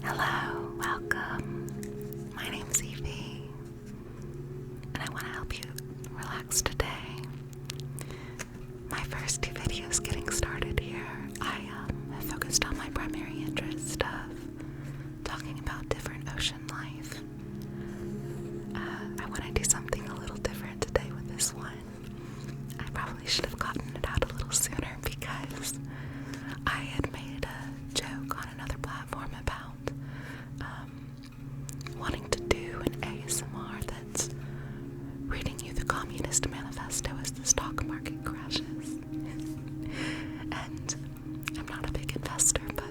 Hello, welcome. My name's Evie, and I want to help you relax today. My first two videos getting started here, I have focused on my primary interest of talking about different ocean life. I want to do something a little different today with this one. I probably should have gotten it out a little sooner because I had made a joke on another platform about wanting to do an ASMR that's reading you the Communist Manifesto as the stock market crashes. And I'm not a big investor, but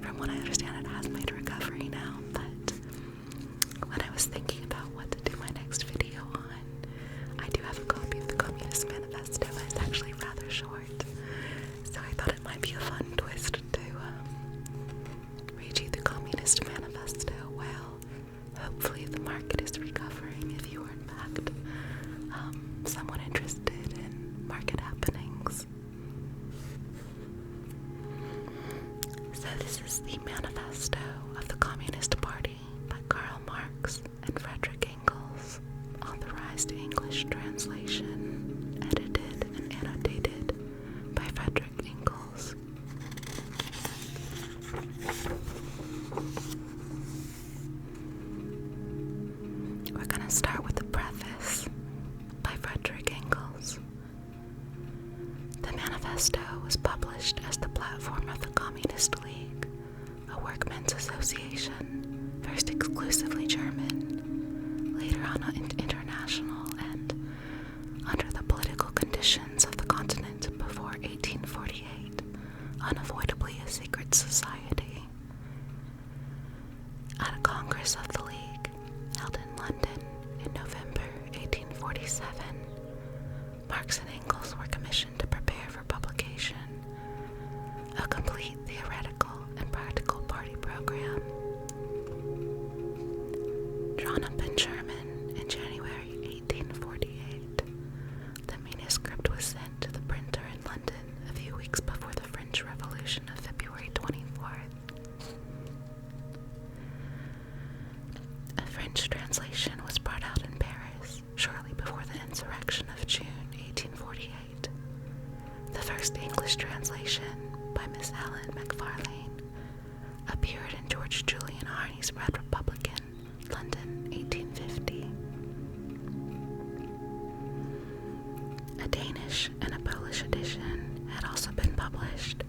from what I understand, it has made a recovery now. But when I was thinking about what to do my next video on, I do have a copy of the Communist Manifesto. It's actually rather short, so I thought it might be a fun twist to read you the Communist Manifesto while hopefully the market is recovering if you are in fact someone interested in market happenings. So this is the Manifesto of the Communist Party by Karl Marx and Frederick Engels, authorized English translation, edited and annotated by Frederick Engels. We're going to start with the preface by Frederick Engels. The Manifesto was published as the platform of the Communist League, a workmen's association, first exclusively German, later on international, and under the political conditions of the continent before 1848, unavoidably a secret society. At a Congress of the League, held in London in November 1847, Marx and Engels were commissioned to prepare for publication a complete theoretical and practical party program. Drawn up in German in January 1848, the manuscript was sent to the printer in London a few weeks before the French Revolution of February 24th. A French translation was brought out in Paris shortly before the insurrection of June 1848. The first English translation, by Miss Helen Macfarlane, appeared in George Julian Harney's Red Republican, London, 1850. A Danish and a Polish edition had also been published.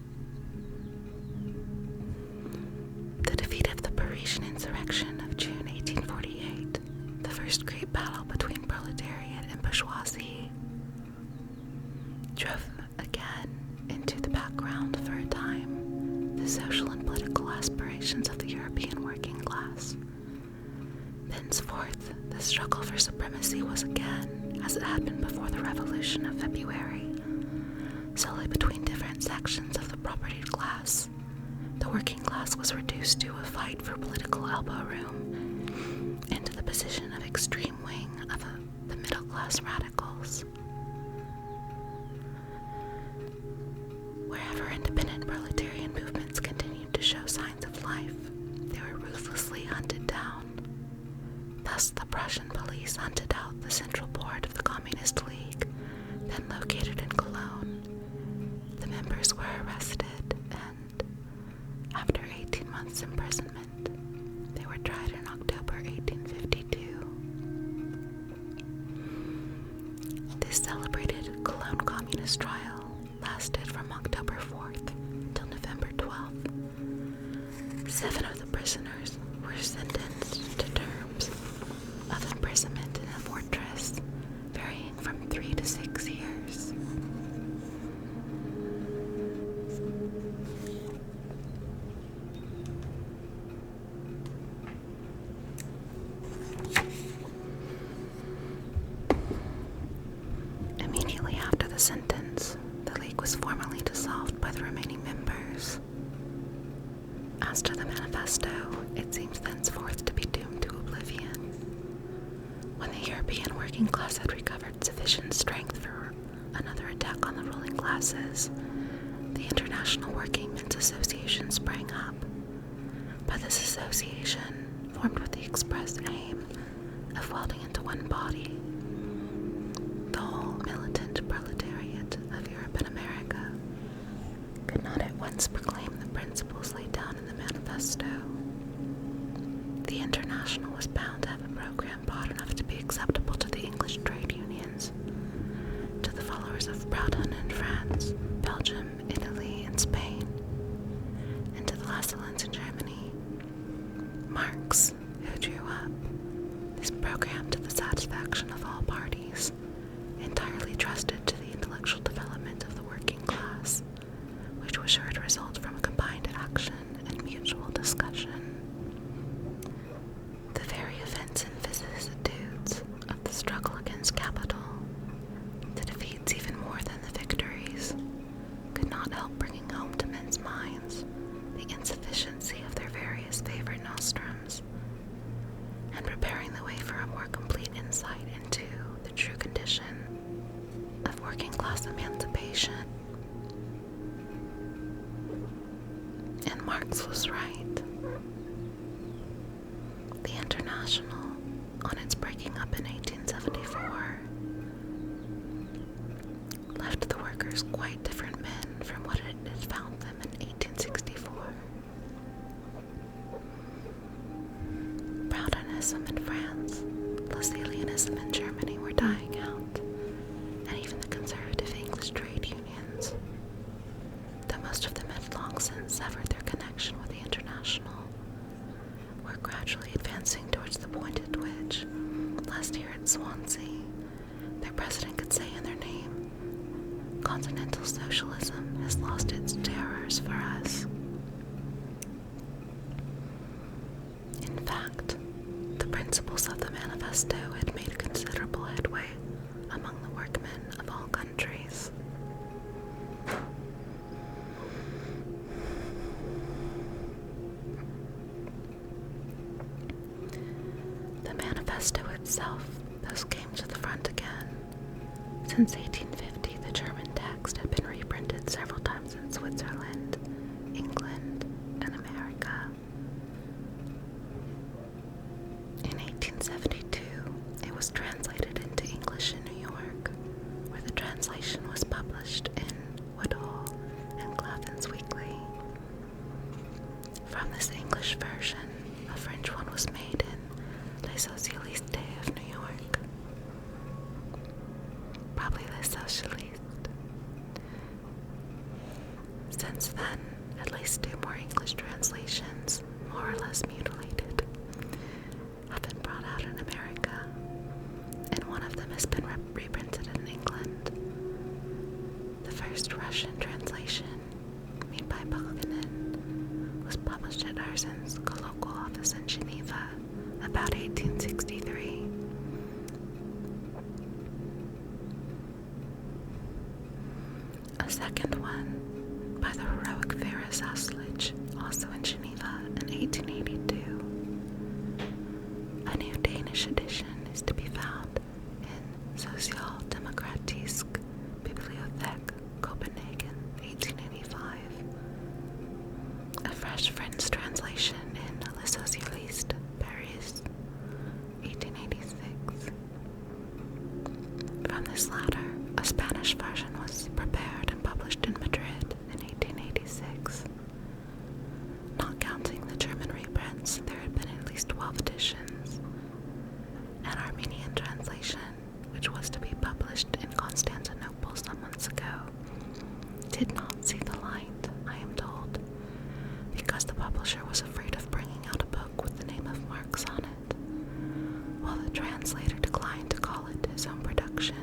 The defeat of the Parisian insurrection of June 1848, the first great battle between proletariat and bourgeoisie, drove again into the background for a time the social and political aspirations of the European working class. Thenceforth, the struggle for supremacy was again, as it had been before the Revolution of February, solely between different sections of the propertied class. The working class was reduced to a fight for political elbow room into the position of extreme wing of the middle-class radicals. Wherever independent proletarian movements continued to show signs of life, they were ruthlessly hunted down. Thus, the Prussian police hunted out the Central Board of the Communist League, then located in Cologne. The members were arrested, and after 18 months' imprisonment, they were tried in October 1852. This celebrated Cologne Communist trial lasted from October 4th till November 12th. 7 of the prisoners were sentenced to terms of imprisonment in a fortress, varying from 3 to 6 years. Immediately after the sentence, the League was formally dissolved by the remaining members. As to the manifesto, it seems thenceforth to be doomed to oblivion. When the European working class had recovered sufficient strength for another attack on the ruling classes, the International Working Men's Association sprang up. But this association, formed with the express aim of welding into one body the whole militant proletariat of Europe and America, could not at once proclaim the principles laid down in the Manifesto. The International was bound to have a program broad enough to be acceptable to the English trade unions, to the followers of Proudhon in France, Belgium, Italy, and Spain, and to the Lassalleans in Germany. Marx, who drew up this program to the satisfaction of all parties, entirely trusted to the intellectual development of the working class, which was sure to result from combined action and mutual discussion. The very events and vicissitudes of the struggle against capital, the defeats even more than the victories, could not help bringing home to men's minds the insufficiency of their various favorite nostrums, and preparing the way for a more complete insight into the true condition of working class emancipation. And Marx was right. The International, on its breaking up in 1874, left the workers quite different men from what it had found them in 1864. Proudhonism in France, Lassalleanism in Germany were dying out, and even the conservative English trade unions, though most of them had long since severed their connection with the International, were gradually advancing towards the point at which, last year at Swansea, their president could say in their name, "Continental socialism has lost its terrors for us." In fact, the principles of the Manifesto had made considerable headway among the workmen of all countries. The Manifesto itself thus came to the front again. Since 1850, the German text had been reprinted several times in Switzerland, England, and America. In 1872, it was translated into English in New York, where the translation was published in Woodhull and Clapham's Weekly. From this English version, a French one was made in Les Socialistes of New York. Probably Les Socialistes. Since then, at least 2 more English translations, more or less mutilated, have been brought out in America, and one of them has been reprinted in England. The first Russian translation, made by Bakhtin, was published at Arzen's colloquial office in Geneva about 1863. A second one, by the heroic Vera Zaslich, also in Geneva in 1882. A new Danish edition is to be found in Socialdemokratisk Bibliothek, Copenhagen, 1885. A fresh French translation in Les Socialistes, Paris, 1886. From this latter, a Spanish version was prepared and published in Madrid in 1886. Not counting the German reprints, there had been at least 12 editions. An Armenian translation, which was to be published in Constantinople some months ago, did not see the light, I am told, because the publisher was afraid of bringing out a book with the name of Marx on it, while the translator declined to call it his own production.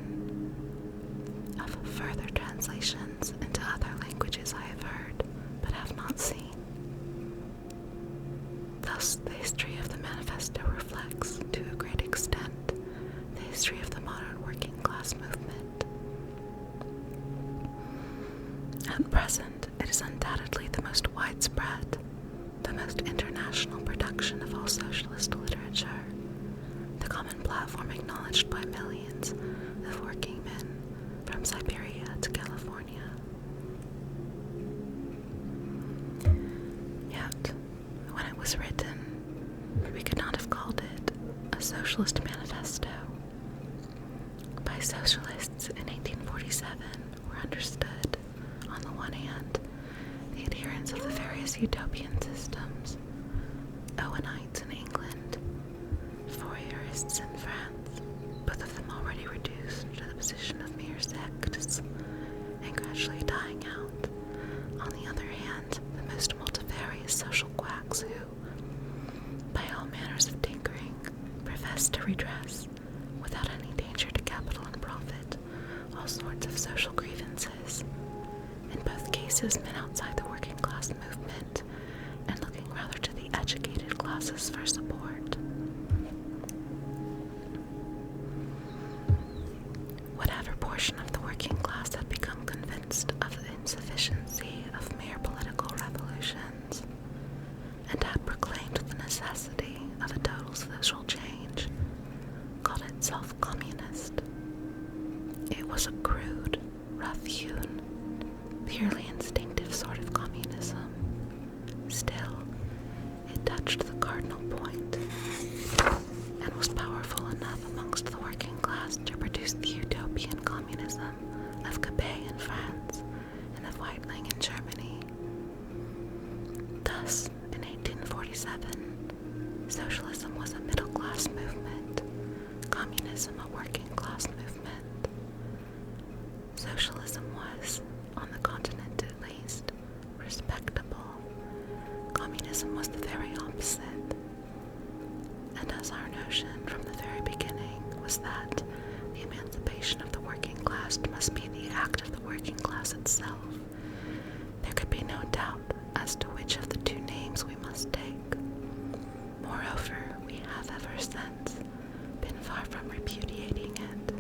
Of further translations into other languages I have heard, but have not seen. Thus, the history of the Manifesto reflects, to a great extent, the history of the modern working class movement. At present, it is undoubtedly the most widespread, the most was written, we could not have called it a socialist manifesto. By socialists in 1847 were understood, on the one hand, the adherents of the various utopian systems, Owenites in England, Fourierists in France, both of them already reduced to the position of mere sects and gradually dying out. On the other hand, the most multifarious social quacks who, by all manners of tinkering, profess to redress, without any danger to capital and profit, all sorts of social grievances. In both cases, men outside the working class movement, and looking rather to the educated classes for support. Whatever portion of the working class had become convinced of the insufficiency of mere political revolutions, and had proclaimed the necessity of a total social change, called itself communist. It was a crude, rough-hewn, purely instinctive sort of communism. Still, it touched the cardinal point, and was powerful enough amongst the working class to produce the utopian communism of Capet in France and of Weitling in Germany. Thus, in 1847, socialism was a middle-class movement, communism a working-class movement. Socialism was, on the continent at least, respectable. Communism was the very opposite. And as our notion from the very beginning was that the emancipation of the working class must be the act of the working class itself, there could be no doubt as to which of the two names we must take. Moreover, we have ever since been far from repudiating it.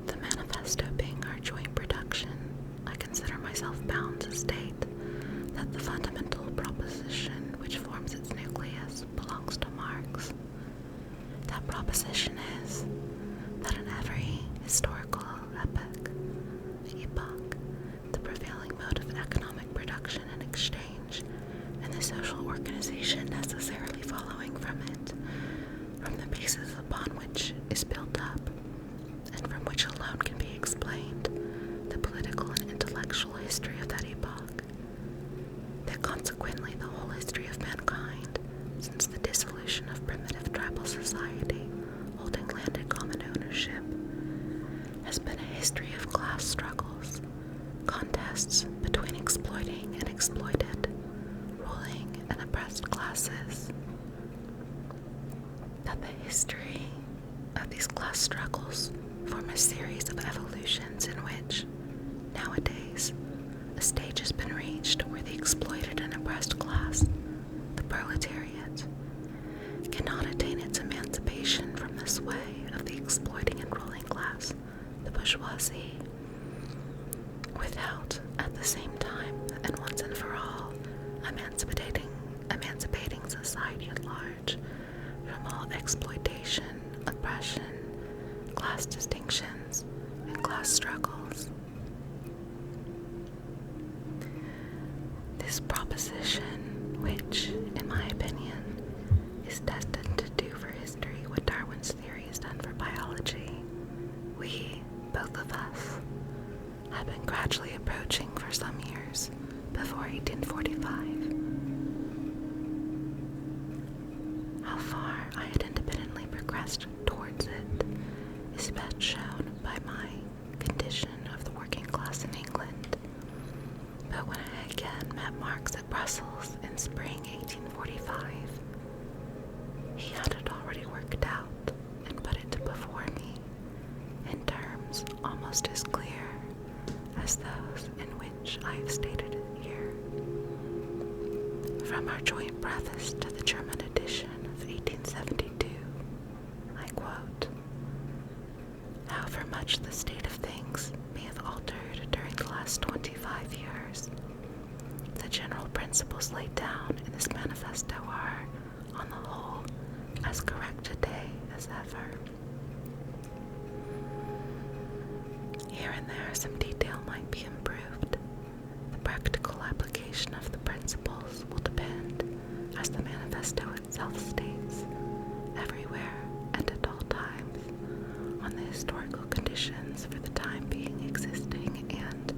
The manifesto being our joint production, I consider myself bound to state that the fundamental proposition which forms its nucleus belongs to Marx. That proposition is that in every historical epoch, the prevailing mode of economic production and exchange, and the social organization necessarily following from it, from the basis upon which is built up, and from which alone can be explained the political and intellectual history of that epoch, that consequently the whole history of mankind, since the dissolution of primitive tribal society holding land in common ownership, has been a history of class struggles, contests between exploiting and exploited, ruling and oppressed classes. That the history of these class struggles form a series of evolutions in which, nowadays, a stage has been reached where the exploited and oppressed class, the proletariat, cannot attain its emancipation from the sway of the exploiting and ruling class, the bourgeoisie, without, at the same time, and once and for all, emancipating society at large from all exploitation, oppression, class distinctions, and class struggles. This proposition, which, in my opinion, is destined to do for history what Darwin's theory has done for biology, we, both of us, have been gradually approaching for some years before 1845. How far I had independently progressed towards it is best shown by my condition of the working class in England. But when I again met Marx at Brussels in spring 1845, he had it already worked out and put it before me in terms almost as clear as those in which I have stated it here. From our joint preface to the German edition of 1872, I quote, "However much the state of things may have altered during the last 25 years, the general principles laid down in this manifesto are, on the whole, as correct today as ever." Here and there, some detail might be improved. The practical application of the principles will depend, as the manifesto itself states, everywhere and at all times, on the historical conditions for the time being existing, and,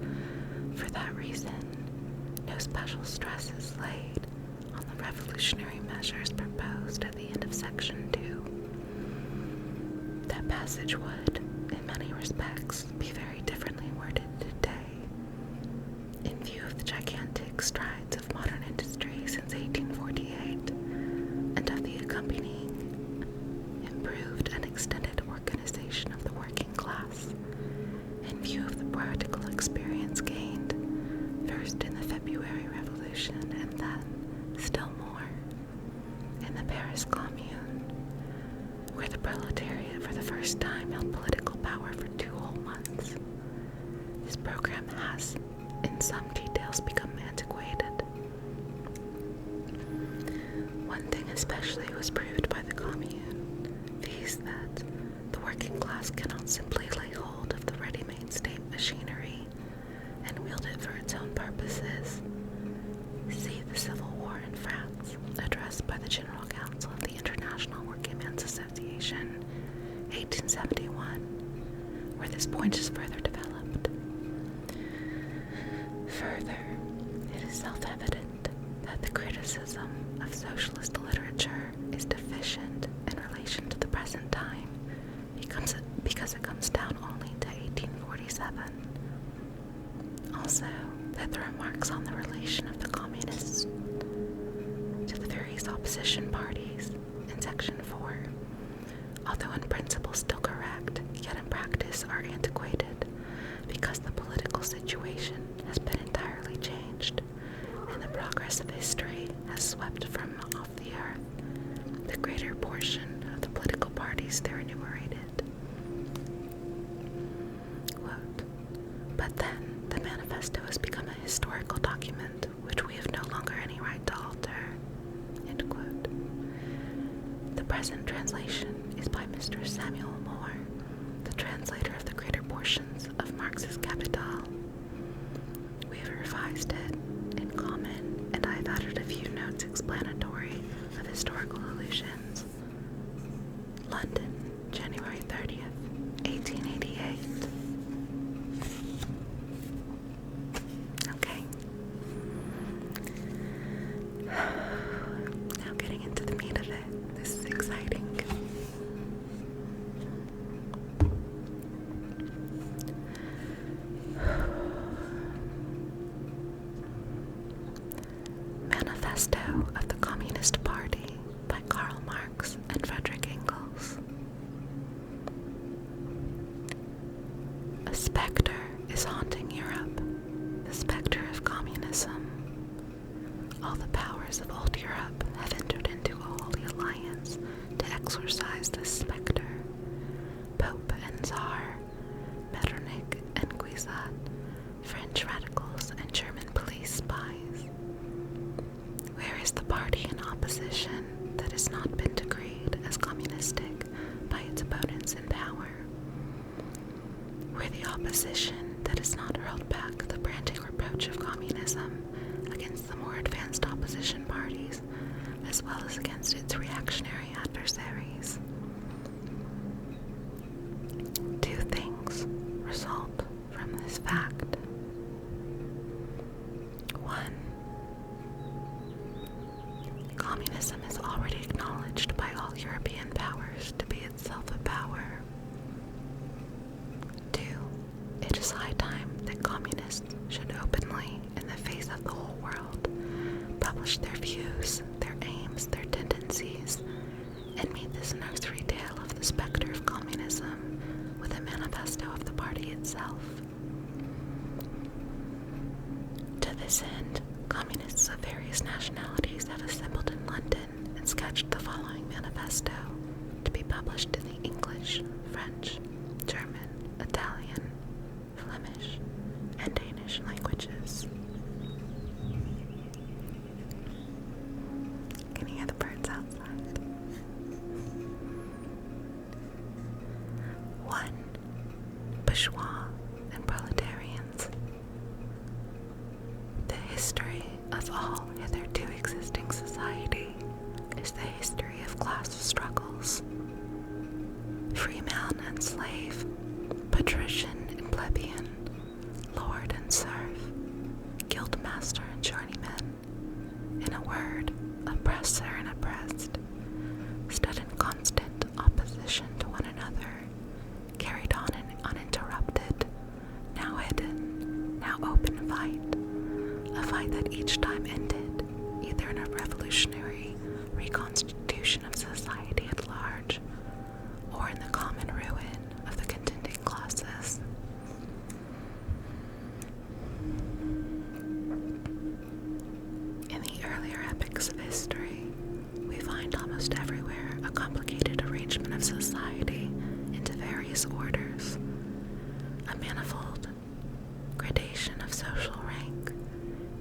for that reason, no special stress is laid on the revolutionary measures proposed at the end of Section 2. That passage would, in many respects, be very differently worded today. In view of the gigantic strides of modern industry since 1848, and of the accompanying improved and extended organization of the working class, in view of the practical experience gained, first in the February Revolution and then, still more, in the Paris Commune, where the proletariat for the first time held political power for 2 whole months. This program has, in some details, become antiquated. One thing especially was proved by the Commune, viz. That the working class cannot simply lay hold of the ready-made state machinery and wield it for its own purposes. See the Civil War in France, addressed by the General Council of the International Workingmen's Association, 1871, where this point is further developed. Further, it is self-evident that the criticism of socialist literature is deficient in relation to the present time because it comes down only to 1847. Also, that the remarks on the relation of the communists to the various opposition parties in Section 4, although in principle still correct, yet in practice are antiquated, because the political situation has been entirely changed, and the progress of history has swept from off the earth the greater portion of the political parties there enumerated. Quote, but then the manifesto has become a historical document which we have no longer any right to alter. End quote. The present translation is by Mr. Samuel Moore, the translator of the greater portions of Marx's Capital. We have revised it in common, and I have added a few notes explanatory of historical allusions. London, January 30th, 1888. Okay. Now getting into the meat of it. This is exciting. Manifesto of the Communist Party by Karl Marx and Friedrich Engels. A specter is haunting Europe, the specter of communism. All the powers of old Europe have entered into a holy alliance to exorcise this specter. Pope and Tsar, Metternich and Guizot, French radicals and German police spies. Where is the party in opposition that has not been decreed as communistic by its opponents in power? Where the opposition that has not hurled back the branding reproach of communism against the more advanced opposition parties, as well as against its reactionary adversaries? Two things result from this fact. One, communism is already acknowledged by all European powers to be itself a power. 2, it is high time that communists should openly, in the face of the whole world, publish their views, their aims, their tendencies, and meet this nursery tale of the specter of communism with a manifesto of the party itself. To this end, communists of various nationalities have assembled in London and sketched the following manifesto, to be published in the English, French, German, Italian, Flemish, and Danish languages. Can you hear the birds outside? 1. Bourgeois and proletarians. The history of all hitherto existing society is the history of class struggles. Free man and slave, patrician and plebeian, lord and serf, guildmaster and journeyman, in a word, oppressor and oppressed, stood in constant opposition to one another, carried on an uninterrupted, now hidden, now open fight, a fight that each time ended either in a revolutionary reconstitution of society at large, or in the common ruin of the contending classes. In the earlier epochs of history, we find almost everywhere a complicated arrangement of society into various orders, a manifold gradation of social rank.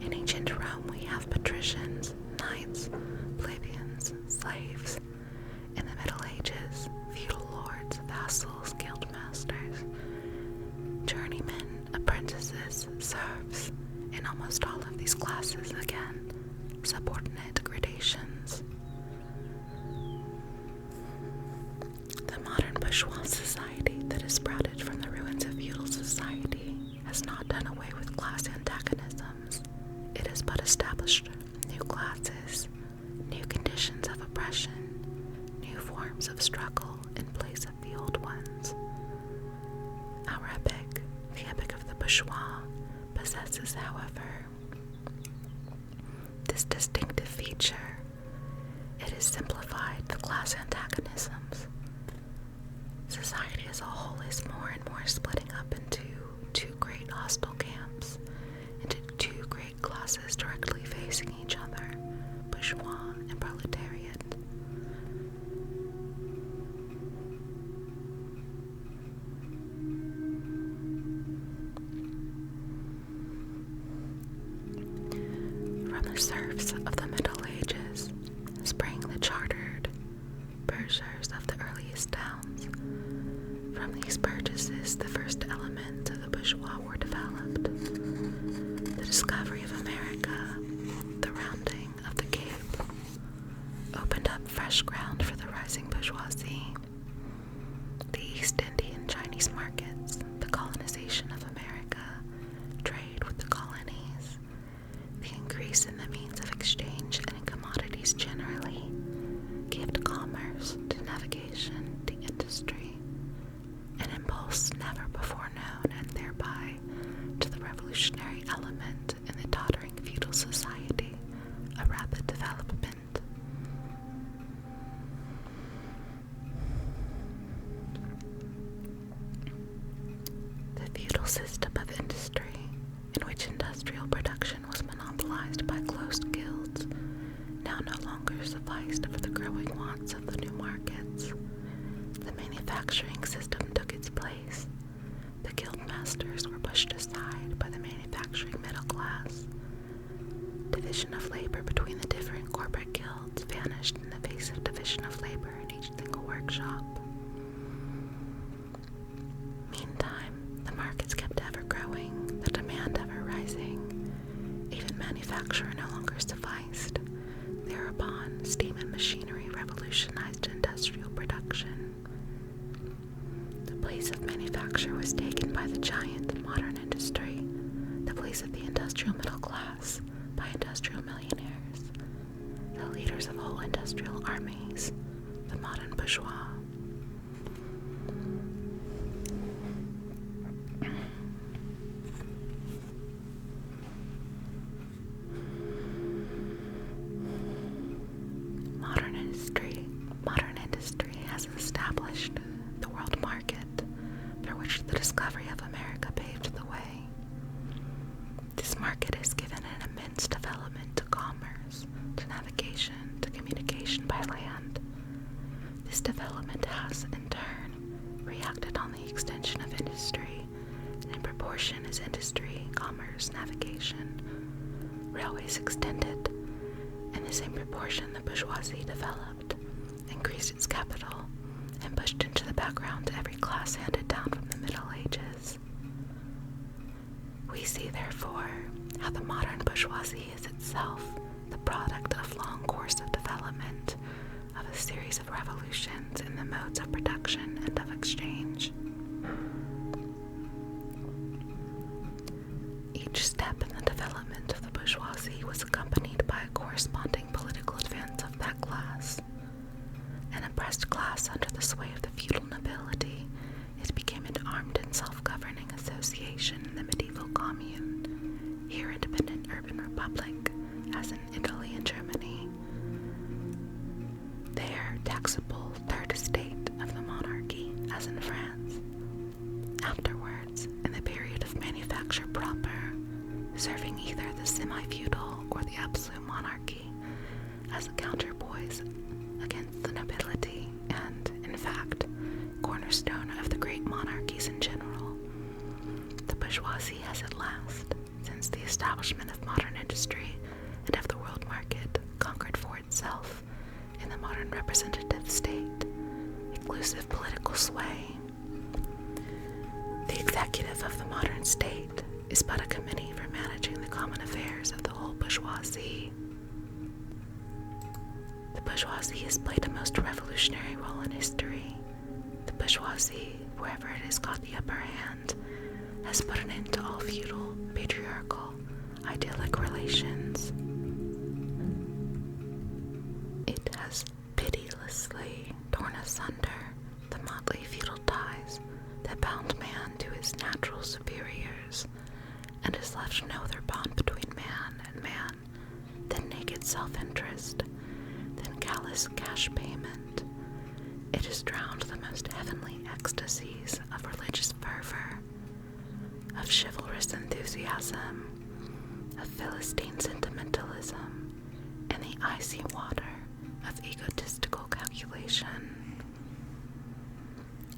In ancient Rome, we have patricians, knights, plebeians, slaves. In the Middle Ages, feudal lords, vassals, guildmasters, journeymen, apprentices, serfs. In almost all of these classes, again, subordinate gradations. The modern bourgeois society that has sprouted from the ruins of feudal society has not done away with class antagonisms. It has but established new classes, new conditions of oppression, new forms of struggle in place of the old ones. Our epic, the epic of the bourgeois, possesses, however, this distinctive feature. It has simplified the class antagonisms. Society as a whole is more and more splitting up into two great hostile camps, into two great classes directly facing each other, bourgeois and proletariat. From the serfs of the Middle Ages spring the chartered burghers of the earliest towns. From these burgesses, the first elements of the bourgeois were developed. The discovery of America, the rounding of the Cape, opened up fresh ground for the rising bourgeoisie. The East Indian Chinese markets, the colonization of America, trade with the colonies, the increase in the means of exchange and in commodities generally, gave to commerce, to navigation, to industry, an impulse never before known, and thereby to the revolutionary element in the tottering feudal society, a rapid development. The feudal system of industry, in which industrial production was monopolized by closed guilds, now no longer sufficed for the growing wants of the new markets. The manufacturing system took its place. The guild masters were pushed aside by the manufacturing middle class. Division of labor between the different corporate guilds vanished in the face of division of labor in each single workshop. Meantime, the markets kept ever growing, the demand ever rising. Even manufacture no longer sufficed. Thereupon, steam and machinery revolutionized industrial production. The place of manufacture was taken by the giant modern industry, the place of the industrial middle class by industrial millionaires, the leaders of whole industrial armies, the modern bourgeois. Modern industry has established the world market, for which the discovery of America paved the way. This market has given an immense development to commerce, to navigation, to communication by land. This development has, in turn, reacted on the extension of industry, and in proportion as industry, commerce, navigation, railways extended, in the same proportion the bourgeoisie developed, increased its capital, and pushed into the background every class handed down from the Middle Ages. modes of production and of exchange. Each step in the development of the bourgeoisie was accompanied by a corresponding political advance of that class. An oppressed class under the sway of the feudal nobility, it became an armed and self-governing association in the medieval commune, here independent urban republic, as in Italy and Germany. There, taxable third estate of the monarchy, as in France. Afterwards, in the period of manufacture proper, serving either the semi-feudal or the absolute monarchy as a counterpoise against the nobility and, in fact, cornerstone of the great monarchies in general, the bourgeoisie has at last, since the establishment of modern industry and of the world market, conquered for itself, in the modern representative state, exclusive political sway. The executive of the modern state is but a committee for managing the common affairs of the whole bourgeoisie. The bourgeoisie has played a most revolutionary role in history. The bourgeoisie, wherever it has got the upper hand, has put an end to all feudal, patriarchal, idyllic relations. It has pitilessly torn asunder the motley feudal ties that bound man to his natural superiors, and has left no other bond between man and man than naked self-interest, than callous cash payment. It has drowned the most heavenly ecstasies of religious fervor, of chivalrous enthusiasm, of Philistine sentimentalism, and the icy water of egotistical calculation.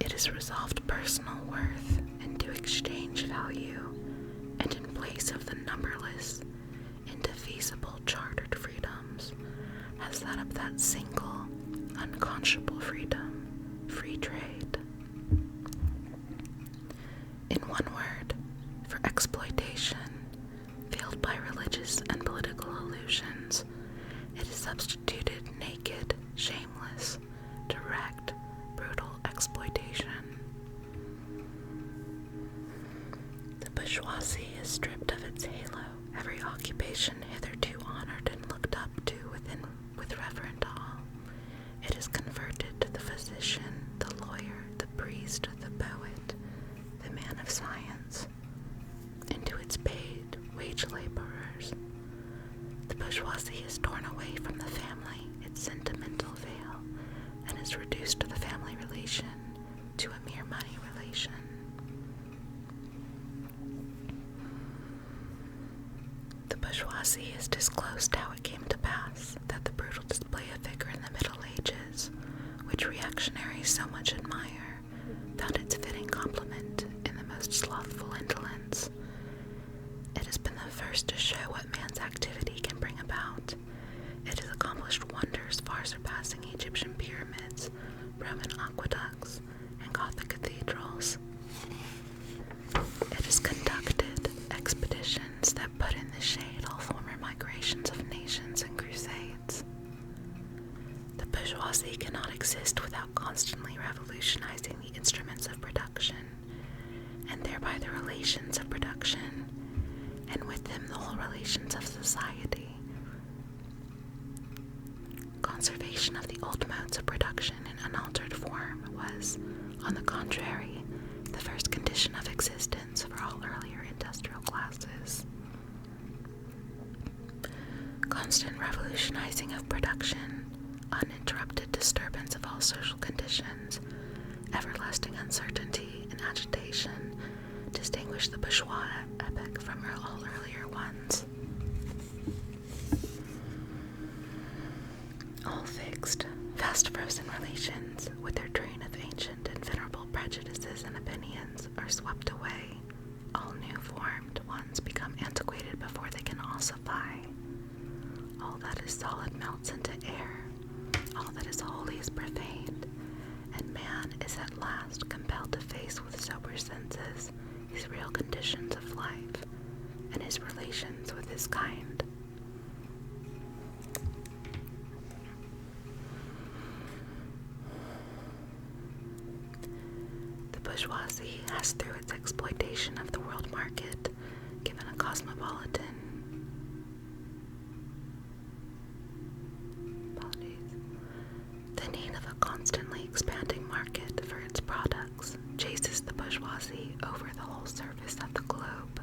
It has resolved personal worth into exchange value, and in place of the numberless, indefeasible chartered freedoms, has set up that single, unconscionable freedom, free trade. In one word, for exploitation, veiled by religious and political illusions, it has substituted naked, shameless, direct, brutal exploitation. The bourgeoisie is stripped of its halo, every occupation hitherto honored and looked up to with reverent awe. It is converted to the physician, the lawyer, the priest, the poet, the man of science, into its paid wage laborers. The bourgeoisie is torn away from the family, its sentimental veil, and is reduced to the family relation, to a mere money relation. The bourgeoisie has disclosed how it came to pass that the brutal display of vigor in the Middle Ages, which reactionaries so much admire, found its fitting complement in the most slothful indolence. It has been the first to show what man's activity can bring about. It has accomplished wonders far surpassing Egyptian pyramids, Roman aqueducts, and Gothic cathedrals. It has conducted expeditions that put in the shade all former migrations of nations and crusades. The bourgeoisie cannot exist without constantly revolutionizing the instruments of production, and thereby the relations of production, and with them the whole relations of society. Conservation of the old modes of production in unaltered form was, on the contrary, the first condition of existence for all earlier industrial classes. Constant revolutionizing of production, uninterrupted disturbance of all social conditions, everlasting uncertainty and agitation distinguish the bourgeois epoch from all earlier ones. All fixed, fast frozen relations, with their train of ancient and venerable prejudices and opinions, are swept away. All new formed ones become antiquated before they can ossify. All that is solid melts into air. All that is holy is profaned, and man is at last compelled to face with sober senses his real conditions of life and his relations with his kind. bourgeoisie has, through its exploitation of the world market, given a the need of a constantly expanding market for its products chases the bourgeoisie over the whole surface of the globe.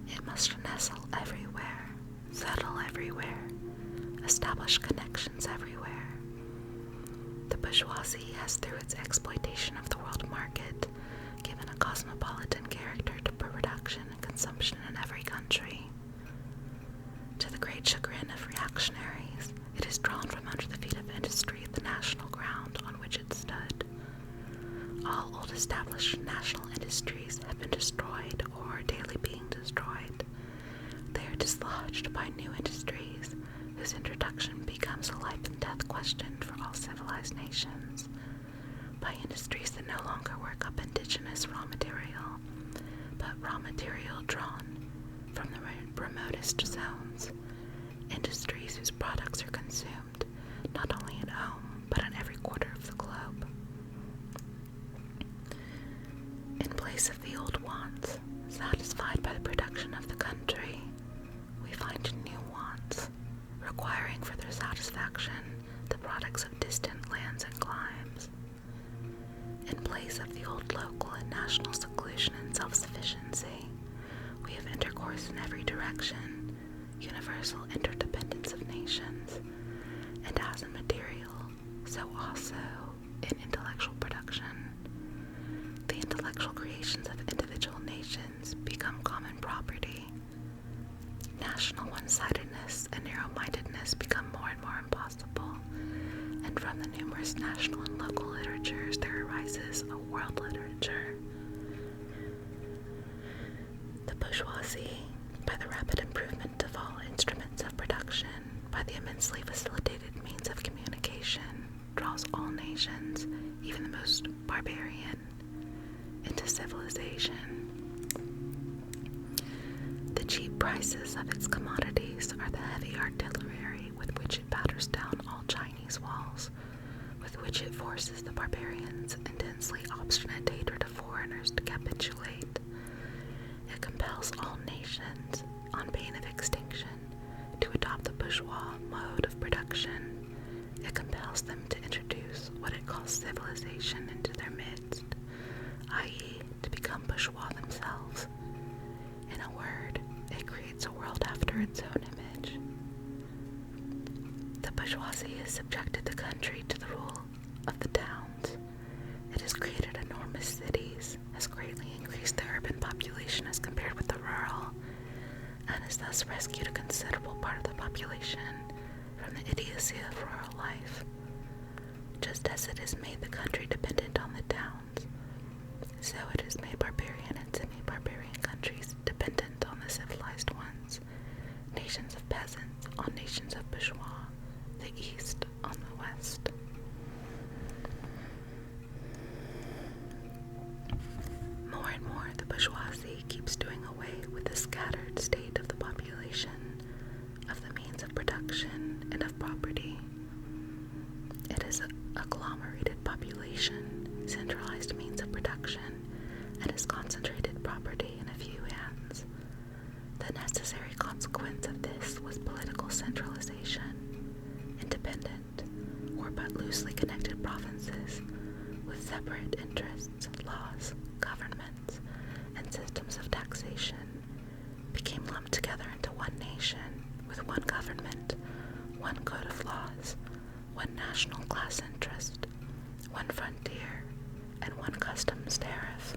It must nestle everywhere, settle everywhere, establish connections everywhere. The bourgeoisie has, through its exploitation of the world market, given a cosmopolitan character to production and consumption in every country. To the great chagrin of reactionaries, it is drawn from under the feet of industry the national ground on which it stood. All old established national industries have been destroyed or are daily being destroyed. They are dislodged by new industries, whose introduction becomes a life and death question for all civilized nations, by industries that no longer work up indigenous raw material, but raw material drawn from the remotest zones, industries whose products are consumed not only at home, but in every quarter of the globe. In place of the old wants, satisfied by the production of the country, we find new wants, requiring for their satisfaction the products of distant lands and climes. In place of the old local and national seclusion and self-sufficiency, we have intercourse in every direction, universal interdependence of nations, and as in material, so also in intellectual production. The intellectual creations of individual nations become common property. National one-sidedness and narrow-mindedness become more and more impossible, and from the numerous national and local literatures there arises a world literature. The bourgeoisie, by the rapid improvement of all instruments of production, by the immensely facilitated means of communication, draws all nations, even the most barbarian, into civilization. The cheap prices of its commodities are the heavy artillery with which it batters down all Chinese walls, with which it forces the barbarians' intensely obstinate hatred of foreigners to capitulate. It compels all nations, on pain of extinction, to adopt the bourgeois mode of production. It compels them to introduce what it calls civilization into their midst, i.e., to become bourgeois themselves. In a word, it creates a world after its own image. The bourgeoisie has subjected the country to the rule of the towns. It has created enormous cities, has greatly increased the urban population as compared with the rural, and has thus rescued a considerable part of the population from the idiocy of rural life. Just as it has made the country dependent on the towns, so it has made barbarian and semi-barbarian countries dependent on the civilized ones, nations of peasants on nations of bourgeois, the East on the West. More and more, the bourgeoisie keeps doing away with the scattered state of the population, of the means of production, and of property. It is an agglomerated population, centralized means of production, and has concentrated property in a few hands. The necessary consequence of this was political centralization, independent, or but loosely connected provinces, with separate interests, laws, governments, and systems of taxation, became lumped together into one nation, with one government, one code of laws, one national class interest, one frontier, and one customs tariff.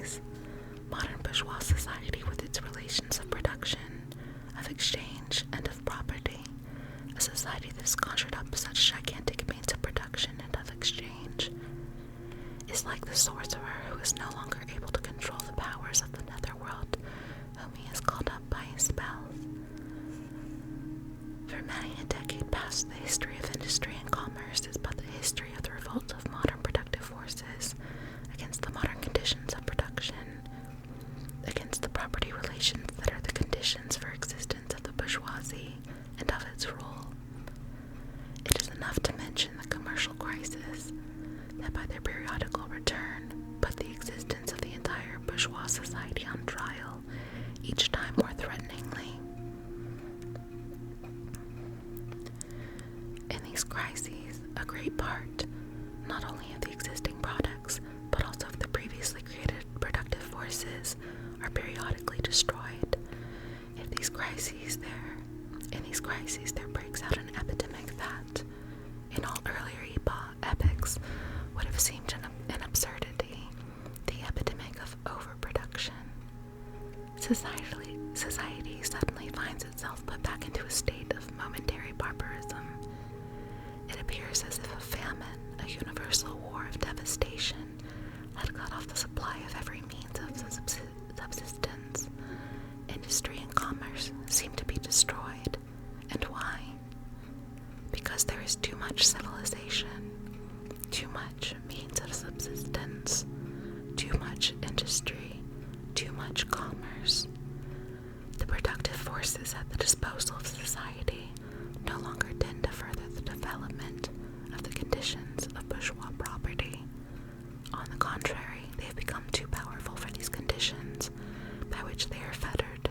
crises. Modern bourgeois society, with its relations of production, of exchange, and of property, a society that has conjured up such gigantic means of production and of exchange, is like the sorcerer who is no longer able to control the powers of the netherworld, whom he has called up by his spells. For many a decade past, the history of industry and commerce is but the history of the revolt of modern productive forces against the modern conditions of production, against the property relations that are the conditions for existence of the bourgeoisie and of its rule. It is enough to mention the commercial crisis that by their periodical return put the existence of the entire bourgeois society on trial, each time more threateningly. In these crises, a great part, not only of the existing products, but also of the previously created productive forces, are periodically destroyed. In these crises there breaks out an epidemic that, in all earlier epochs, would have seemed an absurdity, the epidemic of overproduction. Society suddenly finds itself put back into a state of momentary barbarism. It appears as if a famine, a universal war of devastation, had cut off the supply of every means of subsistence. Industry and commerce seem to be destroyed. And why? Because there is too much civilization, too much means of subsistence, too much industry, too much commerce. The productive forces at the disposal of society no longer tend to further the development of the conditions of bourgeois property. On the contrary, they have become too powerful for these conditions by which they are fettered,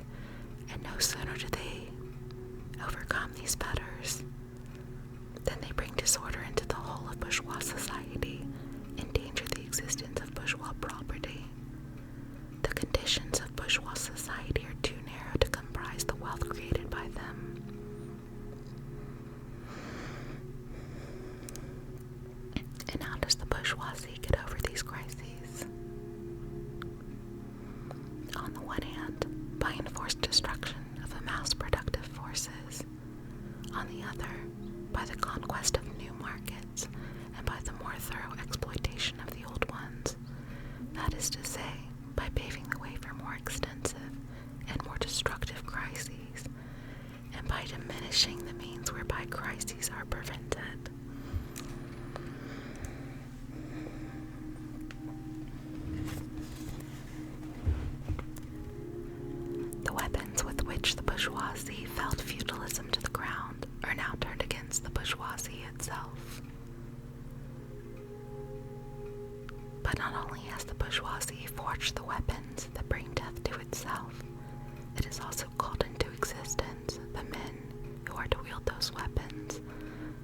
and no sooner do they overcome these fetters than they bring disorder into the whole of bourgeois society, endanger the existence of bourgeois property. The conditions of bourgeois society are too narrow to comprise the wealth created by them. And how does the bourgeoisie get over these crises? On the one hand, by enforced destruction of the mass productive forces. On the other, by the conquest of new markets and by the more thorough exploitation of the old ones. That is to say, by paving the way for more extensive and more destructive crises, and by diminishing the means whereby crises are prevented. The weapons with which the bourgeoisie felled feudalism to the ground are now turned against the bourgeoisie itself. But not only has the bourgeoisie forged the weapons that bring death to itself, it has also called into existence the men who are to wield those weapons,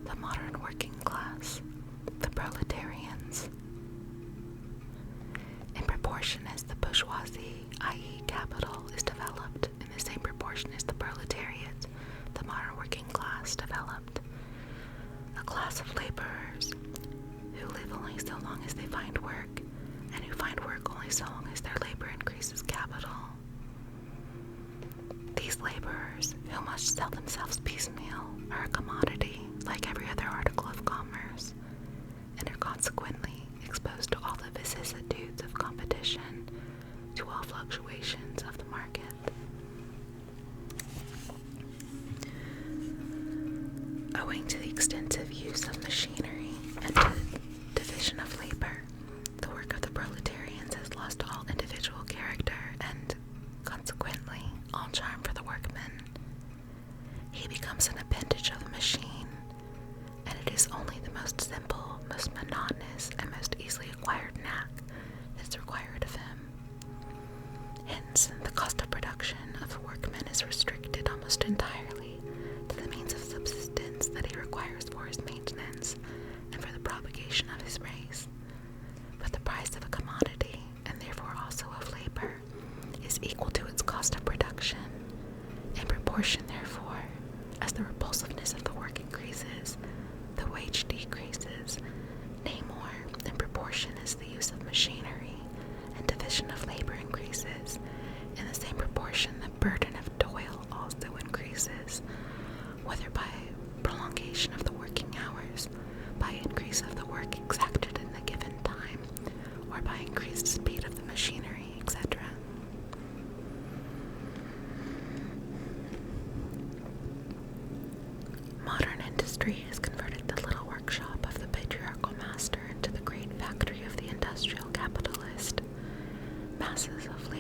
the modern working class, the proletarians. In proportion as the bourgeoisie, i.e. capital, is developed, in the same proportion as the proletariat, the modern working class, developed. A class of laborers who live only so long as they find work, and who find work only so long as their labor increases capital. These laborers, who must sell themselves piecemeal, are a commodity like every other article of commerce, and are consequently exposed to all the vicissitudes of competition, to all fluctuations of the market. Owing to the extensive use of machinery and to the division of labor, the work of the proletarians has lost all individual character and, consequently, all charm for the workman. He becomes an appendage of the machine, and it is only the most simple, most monotonous, and most easily acquired knack that is required of him. Hence, the cost of production of the workman is restricted almost entirely to the means of subsistence that he requires for his maintenance and for the propagation of his race. But the price of a commodity, and therefore also of labor, is equal to its cost of production. In proportion, therefore, as the repulsiveness of the work increases, the wage decreases, nay more, in proportion as the use of machinery and division of labor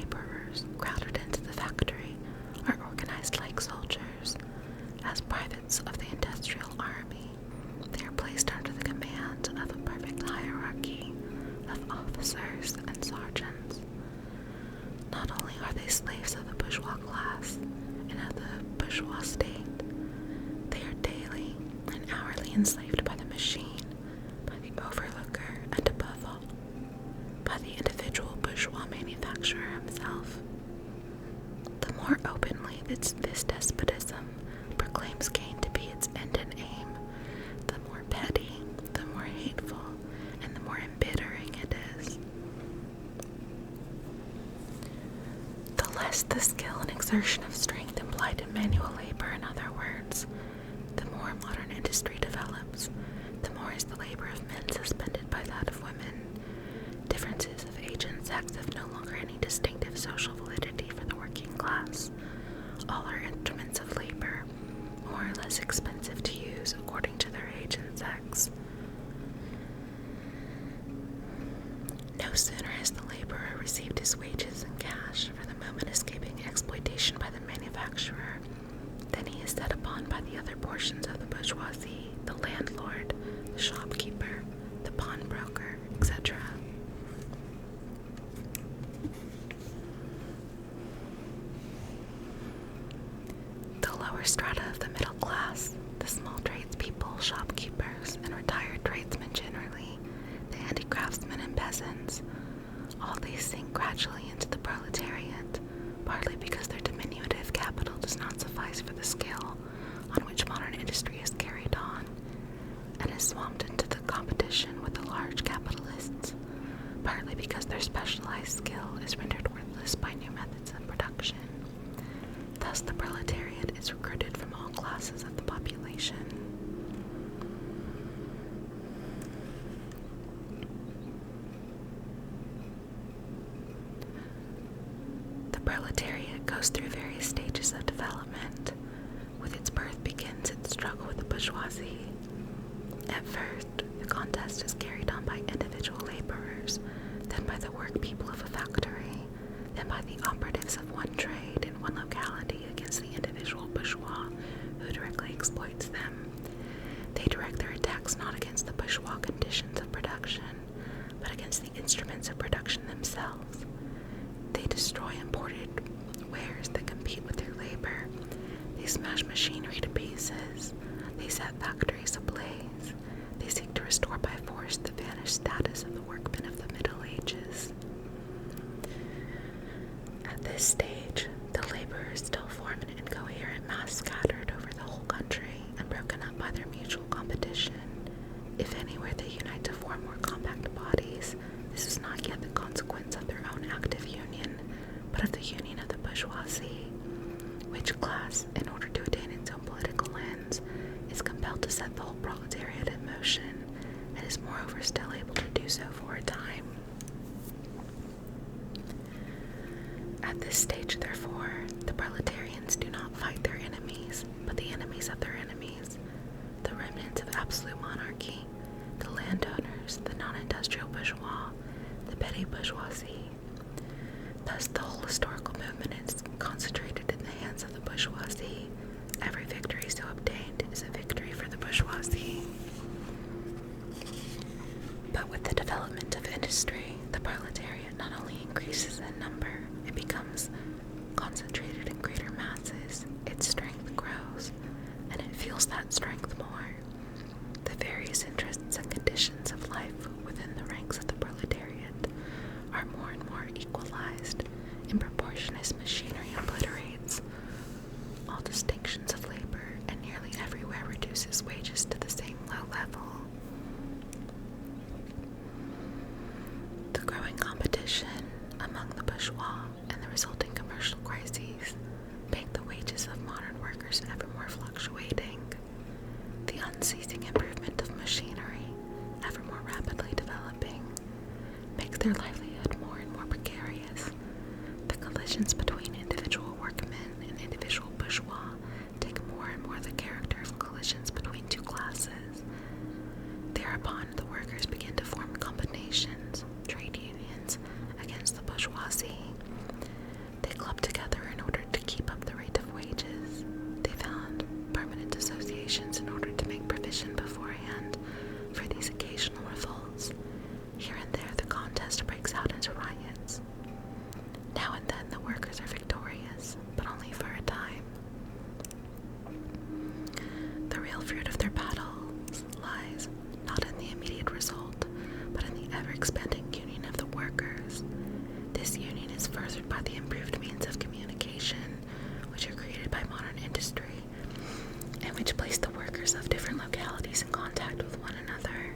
laborers crowded into the factory are organized like soldiers. As privates of the industrial army, they are placed under the command of a perfect hierarchy of officers and sergeants. Not only are they slaves of the bourgeois class and of the bourgeois state, they are daily and hourly enslaved by the machine, by the overlooker, and above all, by the individual bourgeois manufacturer himself. The more openly this despotism proclaims gain to be its end and aim, the more petty, the more hateful, and the more embittering it is. The less the skill and exertion of strength implied in manual labor, in other words, the more modern industry develops, the more is the labor of men suspended by that of women. Differences of age and sex have no longer any distinctive social validity for the working class. All are instruments of labor, more or less expensive to use according to their age and sex. No sooner has the laborer received his wages in cash for the moment escaping exploitation by the manufacturer, then he is set upon by the other portions of the bourgeoisie, the landlord, the shopkeeper, the pawnbroker, etc. The lower strata of the middle class, the small tradespeople, shopkeepers, and retired tradesmen generally, the handicraftsmen and peasants, all these sink gradually into the proletariat, partly because their diminutive capital does not suffice for the scale on which modern industry is carried on, and is swamped into the competition with the large capitalists, partly because their specialized skill is rendered worthless by new methods of production. Thus the proletariat is recruited from all classes of the population. The proletariat goes through various stages of development. With its birth begins its struggle with the bourgeoisie. At first, the contest is carried on by individual laborers, then by the work people of a factory, then by the operatives of one trade in one locality against the individual bourgeois who directly exploits them. They direct their attacks not against the bourgeois conditions of production, but against the instruments of production themselves. They destroy imported wares that compete with their labor. They smash machinery to pieces. They set factories ablaze. They seek to restore by force the vanished status of the workmen of the Middle Ages. At this stage, the laborers still form an incoherent mass scattered over the whole country and broken up by their mutual competition. If anywhere they unite to form more compact bodies, this is not yet the consequence of their own active union, but of the union of the bourgeoisie, which class, in order to attain its own political ends, is compelled to set the whole proletariat in motion, and is moreover still able to do so for a time. At this stage, therefore, the proletarians do not fight their enemies, but the enemies of their enemies, the remnants of absolute monarchy, the landowners, the non-industrial bourgeois, the petty bourgeoisie. Thus, the whole historical movement is concentrated in the hands of the bourgeoisie. Every victory so obtained is a victory for the bourgeoisie. But with the development of industry, the proletariat not only increases in number, it becomes concentrated in greater masses, its strength grows, and it feels that strength more. The various interests and conditions of life within the ranks of the proletariat are more and more equalized in proportion as machinery obliterates all distinctions of labor and nearly everywhere reduces wages to the same low level. The growing competition among the bourgeois and the resulting commercial crises make the wages of modern workers ever more fluctuating. The unceasing improvement of machinery, ever more rapidly developing, makes their livelihood more and more precarious. The collisions between individual workmen and individual bourgeois take more and more the character of collisions between two classes. Thereupon, the workers begin to form combinations, trade unions, against the bourgeoisie, is furthered by the improved means of communication, which are created by modern industry, and which place the workers of different localities in contact with one another.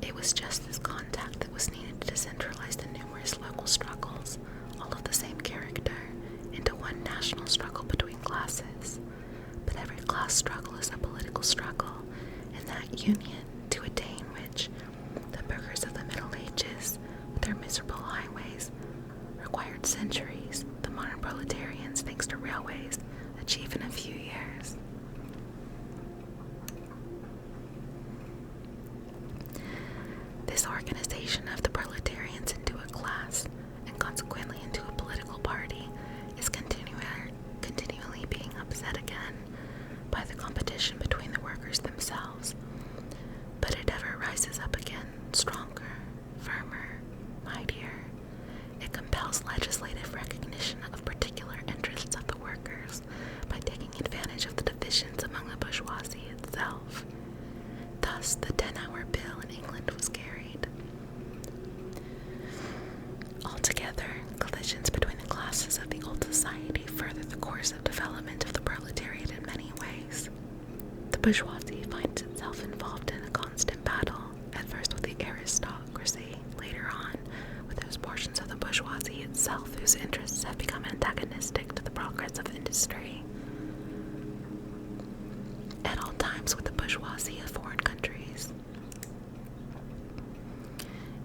It was just this contact that was needed to centralize the numerous local struggles, all of the same character, into one national struggle between classes. But every class struggle is a political struggle, and that union, to attain which the burghers of the Middle Ages, with their miserable highways, required centuries, the modern proletarians, thanks to railways, achieve in a few years. This organization of the proletarians into a class, and consequently into a political party, is continually being upset again by the competition between the workers themselves. But it ever rises up again, stronger, firmer, mightier. It compels legislative recognition of particular interests of the workers by taking advantage of the divisions among the bourgeoisie itself. Thus, the 10-hour bill in England was carried. Altogether, collisions between the classes of the old society further the course of development of the proletariat in many ways. The bourgeoisie finds itself involved in a constant battle, at first with the aristocracy, later on with those portions of the bourgeoisie itself whose interests have become antagonistic to the progress of industry. At all times with the bourgeoisie of foreign countries.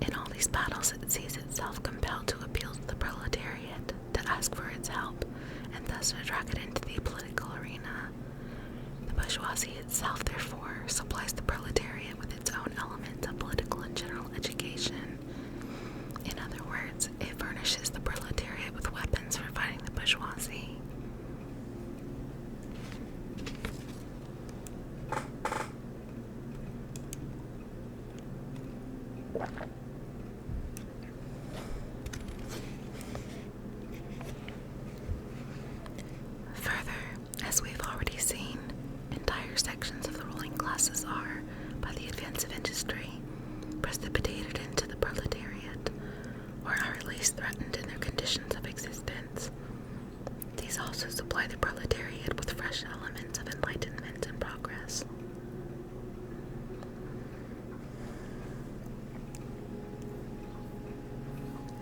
In all these battles it sees itself compelled to appeal to the proletariat, to ask for its help, and thus to drag it into the political arena. The bourgeoisie itself, therefore, supplies the proletariat with its own elements of political and general education. In other words, it furnishes the proletariat with weapons for fighting the bourgeoisie. Further, as we've already seen, entire sections of the ruling classes are, by the advance of industry, precipitated into the proletariat, or are at least threatened in their conditions of existence. These also supply the proletariat with fresh elements of enlightenment and progress.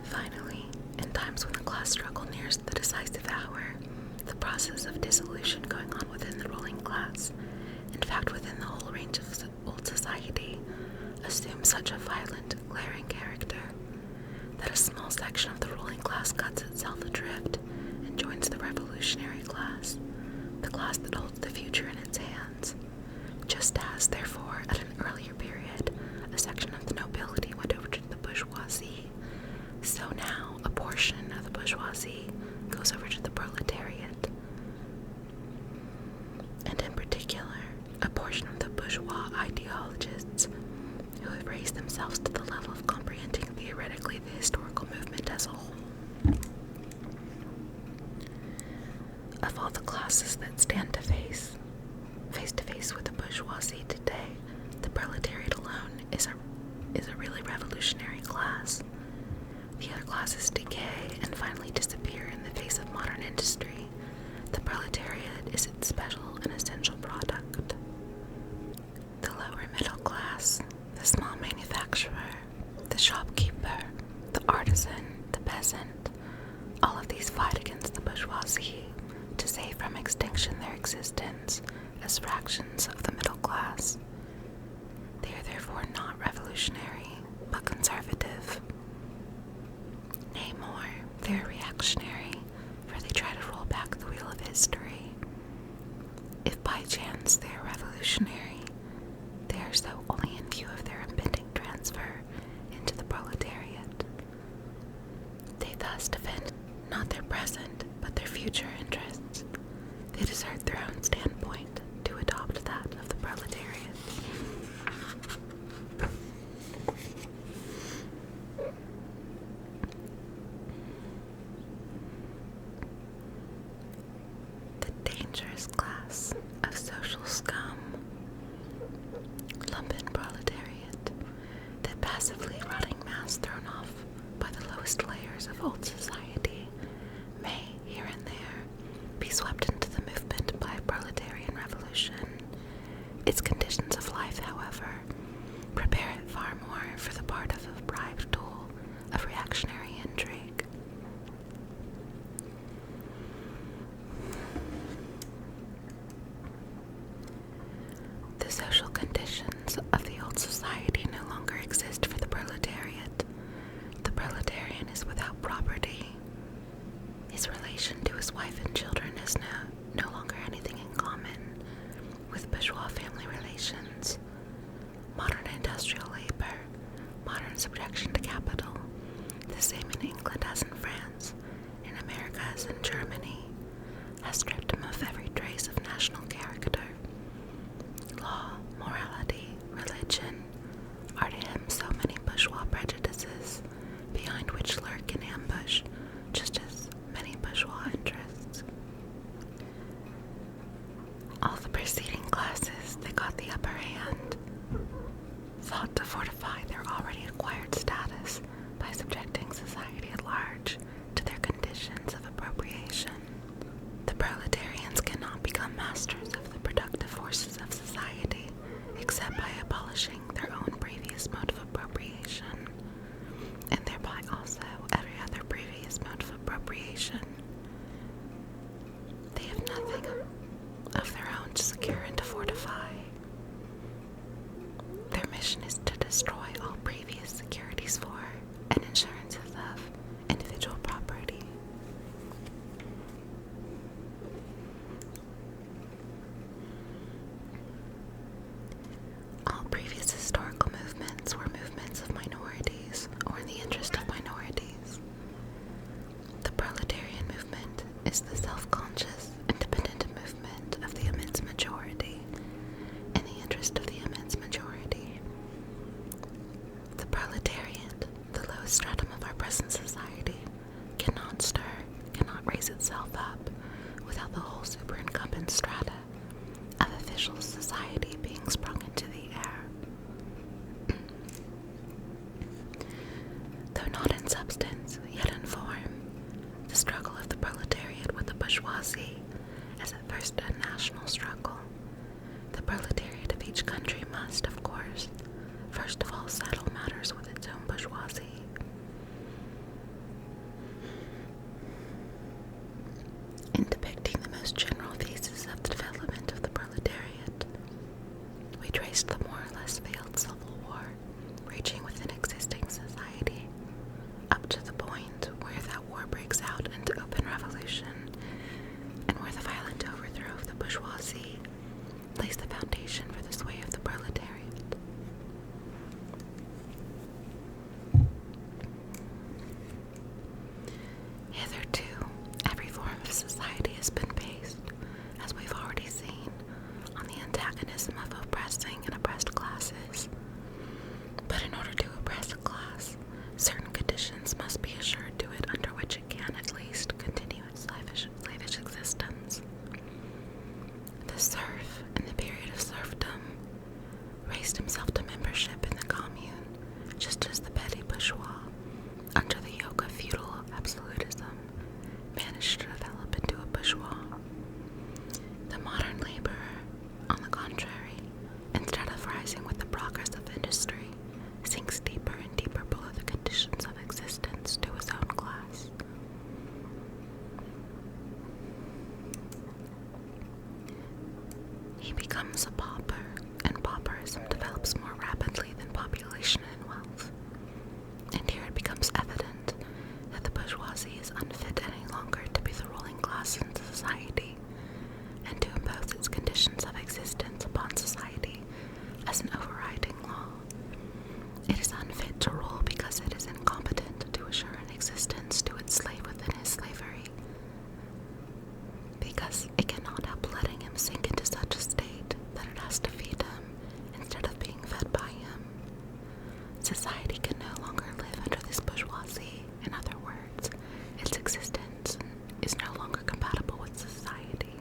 Finally, in times when the class struggle nears the decisive hour, the process of dissolution going on within the ruling class, in fact within the whole range of old society, assumes such a violent, glaring character, that a small section of the ruling class cuts itself adrift and joins the revolutionary class, the class that holds the future in its hands. Just as, therefore, at an earlier period, a section of the nobility went over to the bourgeoisie, so now a portion of the bourgeoisie goes over to the proletariat. And in particular, a portion of the bourgeois ideologists who have raised themselves to the level of comprehending theoretically the historical movement as a whole. Of all the classes that stand face to face with the bourgeoisie today, the proletariat alone is a really revolutionary class. The other classes decay and finally disappear in the face of modern industry. The proletariat is its special and essential product. The lower middle class, the small manufacturer, the shopkeeper, the artisan, the peasant, all of these fight against the bourgeoisie to save from extinction their existence as fractions of the middle class. They are therefore not revolutionary, but conservative. Nay more, they are reactionary, for they try to roll back the wheel of history. If by chance they are revolutionary, they are so only in view of their impending transfer into the proletariat. They thus defend not their present, but their future interests. They desert their own standpoint to adopt that of the proletariat. The dangerous class of social scum swept into the movement by a proletarian revolution. Its conditions of life, however, prepare it far more for the part of a bribed tool of reactionary intrigue. The social conditions of the old society no longer exist for the proletariat. The proletarian is without property. His relation to his wife and children has no longer anything in common with bourgeois family relations. Modern industrial labor, modern subjection to capital, the same in England as in France, in America as in Germany, has stripped him of every trace of national character. Law, morality, religion are to him so many bourgeois prejudices, behind which lurk in ambush just as many bourgeois interests. All the preceding classes that got the upper hand sought to fortify their already acquired status by subjecting society at large to their conditions of appropriation. The proletarians cannot become masters of the productive forces of society except by abolishing their own previous mode of appropriation, and thereby also every other previous mode of appropriation. They have nothing of their own to secure and to fortify. Their mission is to destroy all previous securities for and insurances of individual property. All previous historical movements were movements of minorities or in the interest of minorities. The proletarian movement is the self-conscious, independent movement of the immense majority in the interest of the immense majority. The proletariat, the lowest stratum of our present society, cannot stir, cannot raise itself up without the whole superincumbent strata of official society being sprung into the air. Though not in substance, yet in form, the struggle of the proletariat with the bourgeoisie is at first a national struggle. The proletariat of each country must, of course, first of all settle matters with its own bourgeoisie. In depicting the most general phases of the development of the proletariat, we traced the more or less failed civil war raging within existing society, up to the point where that war breaks out into open revolution, and where the violent overthrow of the bourgeoisie lays the foundation for the sway of the proletariat. Hitherto, every form of society has been based, as we've already seen, on the antagonism of oppressing and oppressed classes. But in order to oppress a class, certain conditions must be assured to it under which it can at least continue its slavish existence. The serf, in the period of serfdom, raised himself to membership in the commune, just as the petty bourgeois, under the yoke of feudal absolutism, managed to develop into a bourgeois. The modern laborer, on the contrary, instead of rising with the progress of industry, sinks deeper and deeper below the conditions of existence to his own class. He becomes a pauper, and pauperism develops more rapidly than population and wealth. And here it becomes evident that the bourgeoisie is unfit any longer to be the ruling class in society, and to impose its conditions of existence upon society as an overriding law. It is unfit to rule because it is incompetent to assure an existence to its slave within his slavery, because it cannot help letting him sink into such a state that it has to feed him instead of being fed by him. Society can no longer live under this bourgeoisie. In other words, its existence is no longer compatible with society.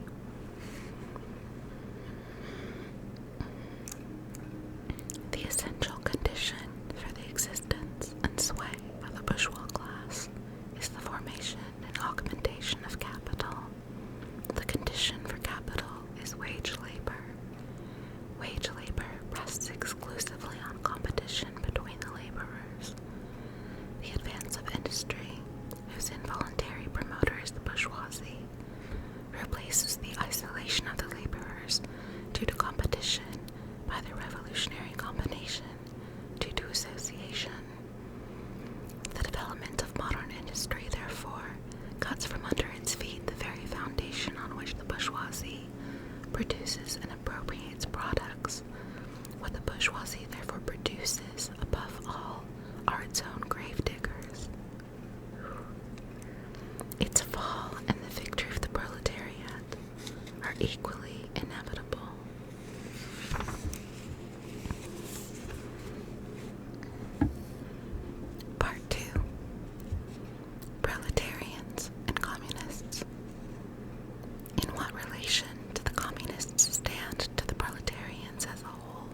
The essential condition for the existence and sway of the bourgeois class is the formation and augmentation of capital. The faces the isolation of the laborers due to competition by the revolutionary combination due to association. The development of modern industry, therefore, cuts from under its feet the very foundation on which the bourgeoisie produces and appropriates products. What the bourgeoisie therefore produces, above all, are its own grave diggers. Its fall and the victory of the proletariat are equally inevitable. Part 2. Proletarians and communists. In what relation do the communists stand to the proletarians as a whole?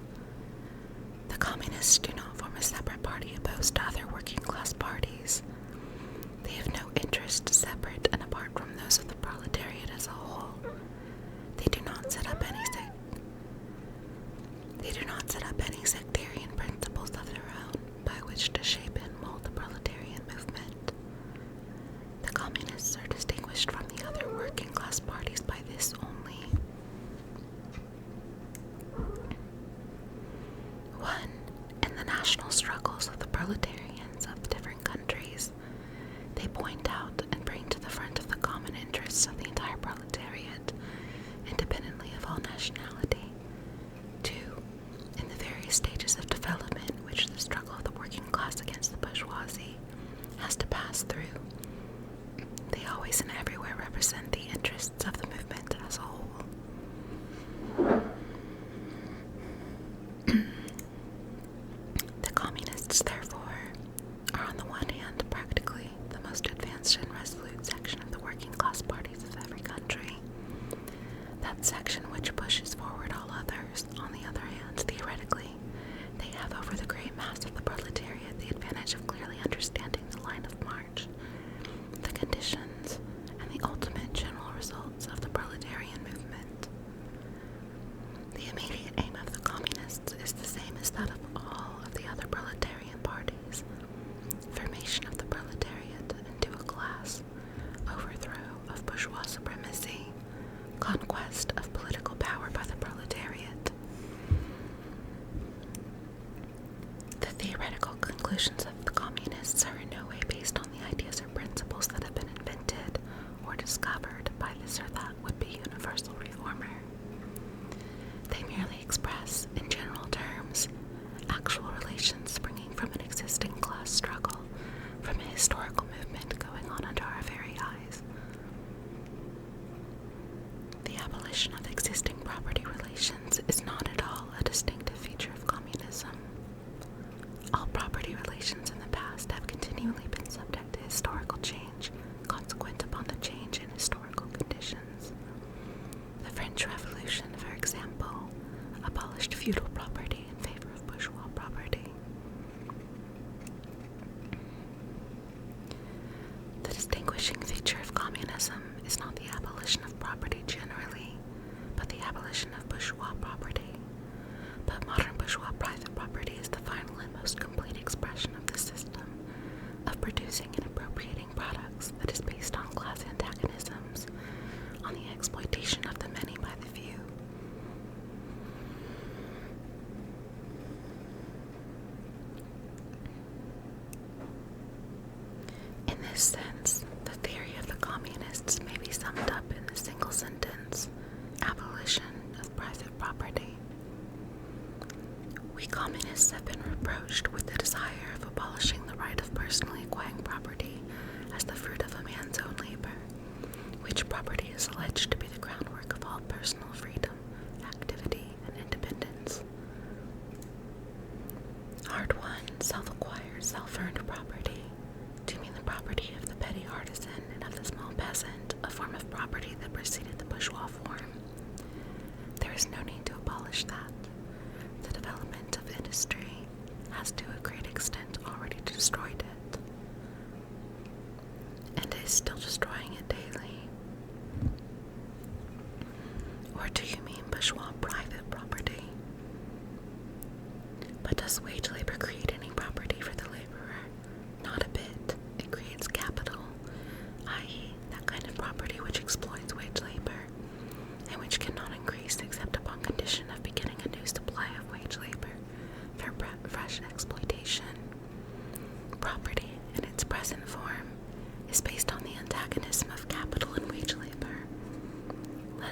The communists do not form a separate party opposed to other working class parties. They have no interest separate and apart from those of the proletariat as a whole. They do not set up any sectarian principles of their own by which to shape and mold the proletarian movement. The communists are distinguished from the other working class parties by this only. 1. In the national struggles of the proletarians of different countries, they point out and bring to the front of the common interests of the entire proletariat, independently of all nationality. 2. In the various stages of development which the struggle of the working class against the bourgeoisie has to pass through, they always and everywhere represent the interests of the movement as a whole. The communists, therefore, are on the one hand practically the most advanced and resolute section of the working class parties of every country. That section which pushes forward all others. On the other hand, theoretically, they have over the great mass of the proletariat the advantage of clearly understanding the line of march, the conditions, and the ultimate general results of the proletarian movement. The immediate aim of the communists is the same as that of all of the other proletarian parties: formation of the proletariat into a class, overthrow of bourgeois supremacy, conquest of political power by the proletariat. The theoretical conclusions of the communists are in no way based on the ideas or principles that have been invented or discovered by this or that would-be universal reformer. They merely express, in general terms, actual relations springing from an existing class struggle, from a historical movement going on under our very eyes. The abolition of existing property relations is not at all a distinctive feature of communism. All property relations in the past have continually been subject to historical change, consequent upon the change in historical conditions. The French Revolution, for example, abolished feudal property in favor of bourgeois property. The distinguishing feature of communism is not the abolition of property generally, but the abolition of bourgeois property. But modern bourgeois private property is the final and most complete expression of the system of producing and appropriating products that is based on class antagonisms, on the exploitation of the many by the few. In this sense, the theory of the communists may be summed up in the single sentence: abolition of private property. We communists have been reproached with the desire of abolishing the right of personally acquiring property as the fruit of a man's own labor, which property is alleged to be the groundwork of all personal freedom, activity, and independence. Hard-won, self-acquired, self-earned property, to mean the property of the petty artisan and of the small peasant, a form of property that preceded the bourgeois form. There is no need to abolish that. The development of industry has to a great extent already destroyed it, and is still destroying it daily. Or do you mean bourgeois private property? But does wage labor create any property for the laborer? Not a bit. It creates capital, i.e., that kind of property which exploits wage labor,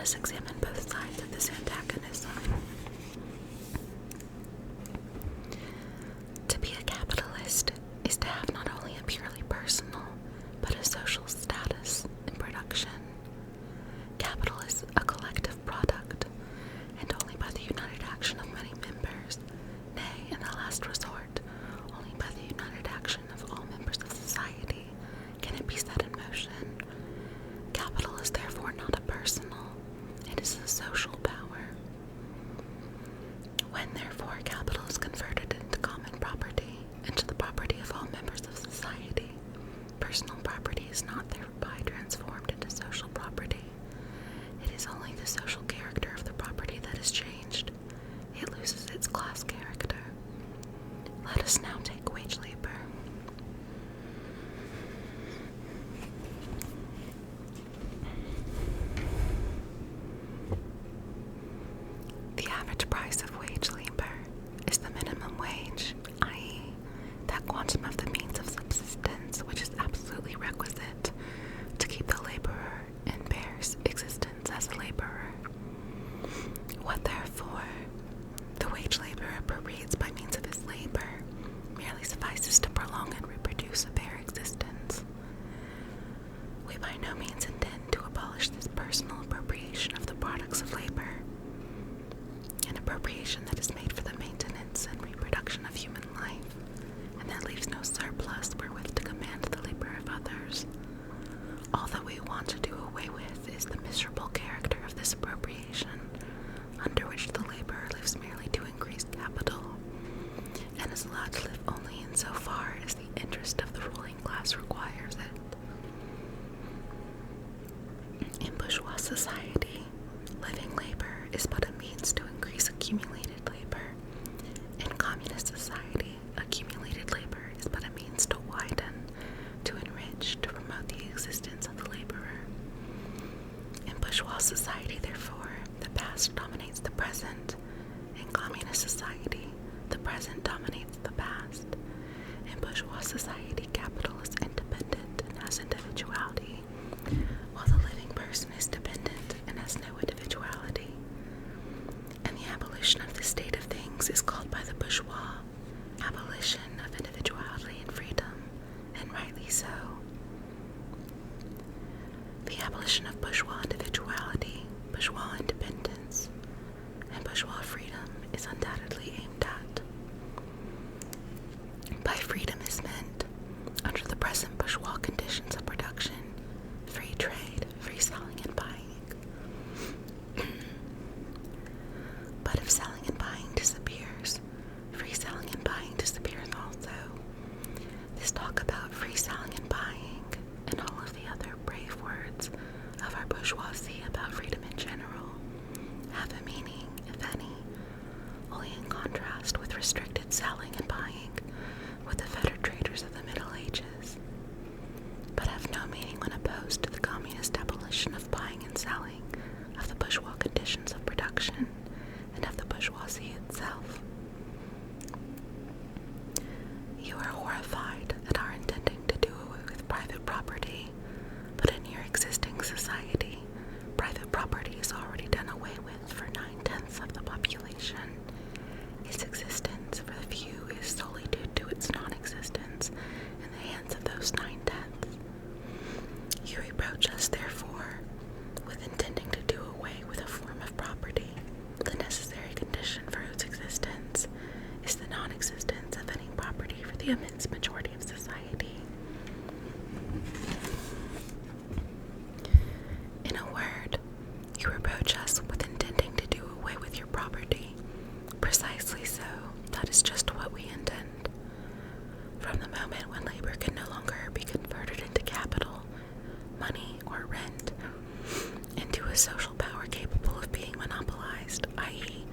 us examine both sides of this antagonism. To be a capitalist is to have not only a purely personal, but a social status in production. Capital is a collective product, and only by the united action of many members, nay, in the last resort, only by the united action of all members of society, can it be set in motion. Capital is therefore not a personal, it is a social power. When therefore capital is converted into common property, into the property of all members of society, personal property is not thereby transformed into social property. It is only the social character of the property that is changed. It loses its class character. Let us now take wage labor. The average price of wage labor is the minimum wage, i.e., that quantum of the means of subsistence which is absolutely requisite to keep the laborer in bare existence as a laborer. What therefore the wage laborer appropriates by means of his labor merely suffices to prolong and reproduce a bare existence. We by no means intend to abolish this personal appropriation of the products of labor, an appropriation that is made for the maintenance and reproduction of human life, and that leaves no surplus wherewith to command the labor of others. All that we want to do away with is the miserable character of this appropriation, under which the laborer lives merely to increase capital, and is allowed to live only in so far as the interest of the ruling class requires it. In bourgeois society, living labor is but a means to increase accumulated labor. In communist society, accumulated labor is but a means to widen, to enrich, to promote the existence of the laborer. In bourgeois society, therefore, the past dominates the present. In communist society, the present dominates the past. In bourgeois society, capital is independent and has individuality, while the living person is dependent and has no individuality. And the abolition of this state of things is called by the bourgeois abolition of individuality and freedom, and rightly so. The abolition of bourgeois individuality, bourgeois independence, and bourgeois freedom is undoubtedly aimed at. By freedom is meant, under the present bourgeois conditions of production, free trade, free selling and buying. But if selling and buying disappears, free selling and buying disappears also. This talk about free selling and buying, and all of the other brave words of our bourgeoisie about freedom in general, have a meaning, if any, only in contrast with restricted selling and buying with the fettered traders of the Middle Ages, but have no meaning when opposed to the communist abolition of buying and selling, of the bourgeois conditions of production, and of the bourgeoisie itself. You are horrified at our intending to do away with private property, but in your existing society, private property is already done away with for 9/10 of the population. Its existence for the few is solely due to its non-existence in the hands of those 9/10. You reproach us, therefore, with intending to do away with a form of property, the necessary condition for whose existence is the non-existence of any property for the immense majority of society. In a word, you reproach us with intending to do away with your property. Precisely so, that is just what we intend. From the moment when labor can no longer be converted into capital, money, or rent, into a social power capable of being monopolized, i.e.,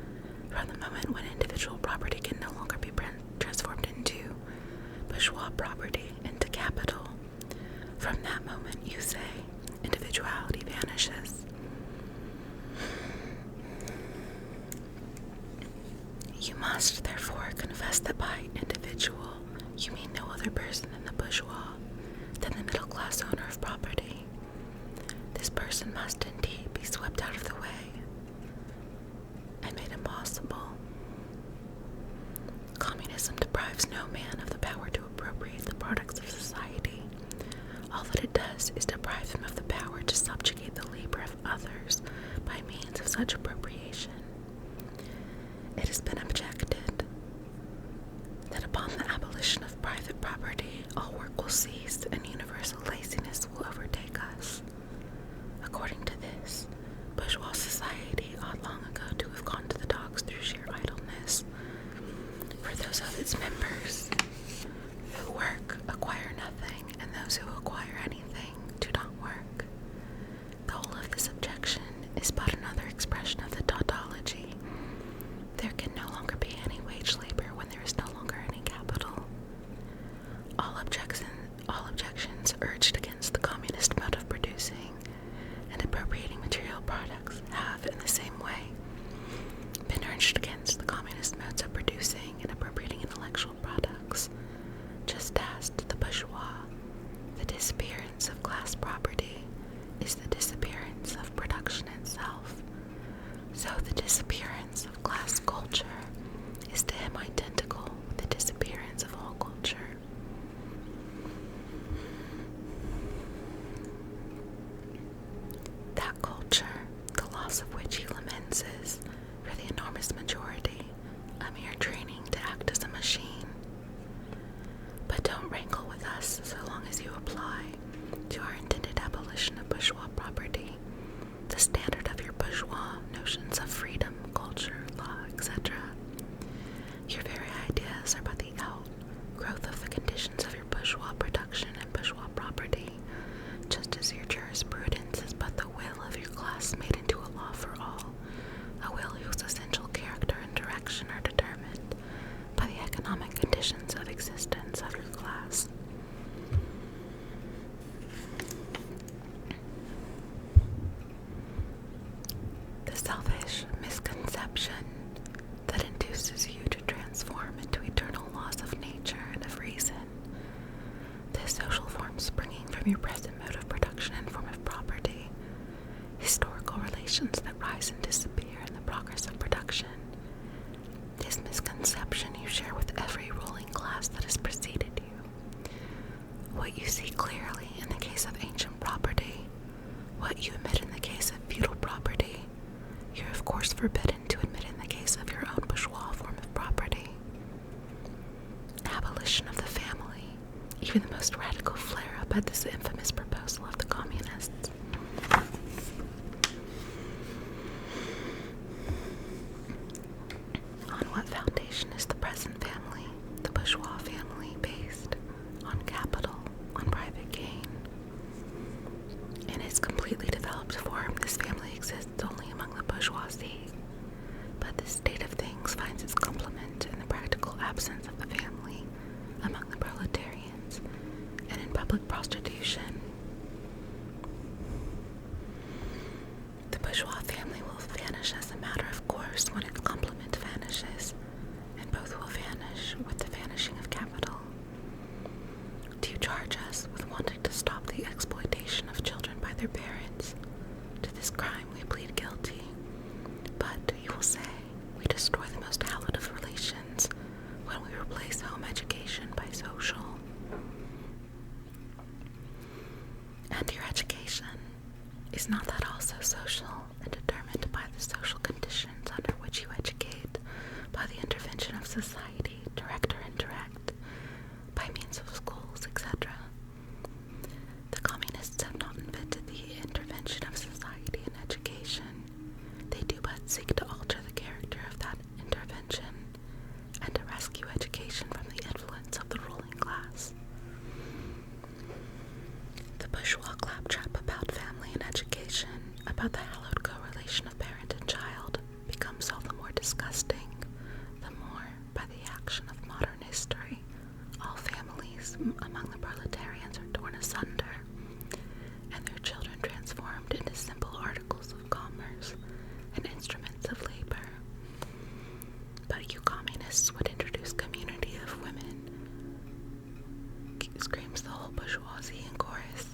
from the moment when individual property can no longer be transformed into bourgeois property, into capital, from that moment, you say, individuality vanishes. You must, therefore, confess that by individual, you mean no other person than the bourgeois, than the middle-class owner of property. This person must indeed be swept out of the way and made impossible. Communism deprives no man of the power to appropriate the products of society. All that it does is deprive him of the power to subjugate the labor of others by means of such appropriation. It has been objected that upon the abolition of private property, all work will cease and universal laziness will overtake us. According to this, bourgeois society ought long ago to have gone to the dogs through sheer idleness. For those of its members who work acquire nothing, and those who acquire anything do not work. The whole of this objection is but another expression of the tautology. There can no longer be any wage labor when there is no longer any capital. All objections urged against the communist mode of producing and appropriating material products have, in the same way, been urged against the communist modes of producing and appropriating intellectual products, just as to the bourgeois, the disappearance of class property is the disappearance of production itself. So the disappearance of class culture is to him identical with the disappearance of all culture. That culture, the loss of which he laments, is, for the enormous majority, a mere training to act as a machine. But don't rankle with us so long as you apply to our intended abolition of bourgeois property the standard of your bourgeois notions of freedom, culture, law, etc. Your very ideas are but the outgrowth of the conditions of your bourgeois production and bourgeois property, just as your jurisprudence is but the will of your class made into a law for all, a will whose essential character and direction are determined by the economic conditions of existence of your class. The selfish misconception that induces you to transform into eternal laws of nature and of reason, this social form springing from your present mode of production and form of property, historical relations that rise and disappear in the progress of production, this misconception you share with every ruling class that has preceded you. What you see clearly in the case of ancient property, what you admit in the case of feudal property, you're of course forbidden to admit in the case of your own bourgeois form of property. Abolition of the family, even the most radical flare-up at this infamous proposal of the communists. On what foundation is the present family, the bourgeois family, based? On capital, on private gain. In its completely developed form, this family exists only among the bourgeoisie, but this state of things finds its complement in the practical absence of the family among the proletarians and in public prostitution. The bourgeois family will vanish as a matter of course when its complement vanishes, and both will vanish with the vanishing of capital. Do you charge us with wanting to stop the exploitation of children by their parents? To this crime we plead guilty. But, you will say, we destroy the most hallowed of relations when we replace home education by social. And your education, is not that also social and determined by the social conditions under which you educate, by the intervention of society, direct or indirect, by means of schools, etc.? The communists have not invented the intervention of society in education. They do but seek to alter the character of that intervention and to rescue education from the influence of the ruling class. The bourgeois claptrap about family and education, about the hallowed correlation of parent and child, becomes all the more disgusting, the more, by the action of modern history, all families among the proletarians are torn asunder, and their children transformed into simple articles of commerce and instruments of labor. But you communists would introduce community of women, screams the whole bourgeoisie in chorus.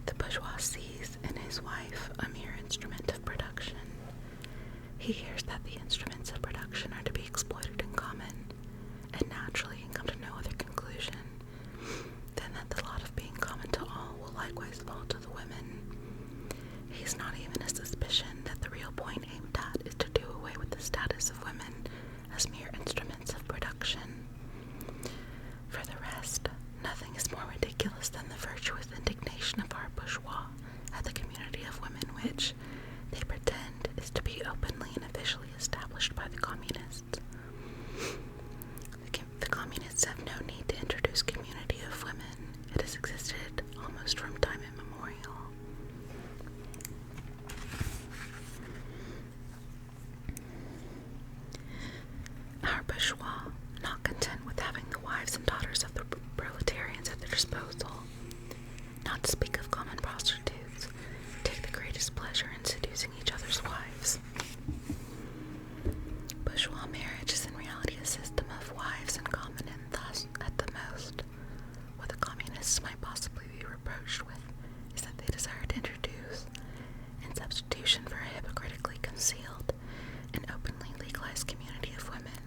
The bourgeoisie bourgeois sees in his wife a mere instrument of production. He hears that the instruments of production are to be exploited in common, and naturally can come to no other conclusion than that the lot of being common to all will likewise fall to the women. He has not even a suspicion that the real point aimed at is to do away with the status of women as mere instruments of production. For the rest, nothing is more ridiculous than the virtuous indignation of our bourgeois at the community of women which, they pretend, is to be openly and officially established by the communists. The communists have no need to introduce community of women. It has existed almost from time immemorial. Our bourgeois, not content with having the wives and daughters of the proletarians at their disposal, not to speak of common prostitutes, take the greatest pleasure in seducing each other's wives. Bourgeois marriage is in reality a system of wives in common, and thus, at the most, what the communists might possibly be reproached with is that they desire to introduce, in substitution for a hypocritically concealed and openly legalized community of women.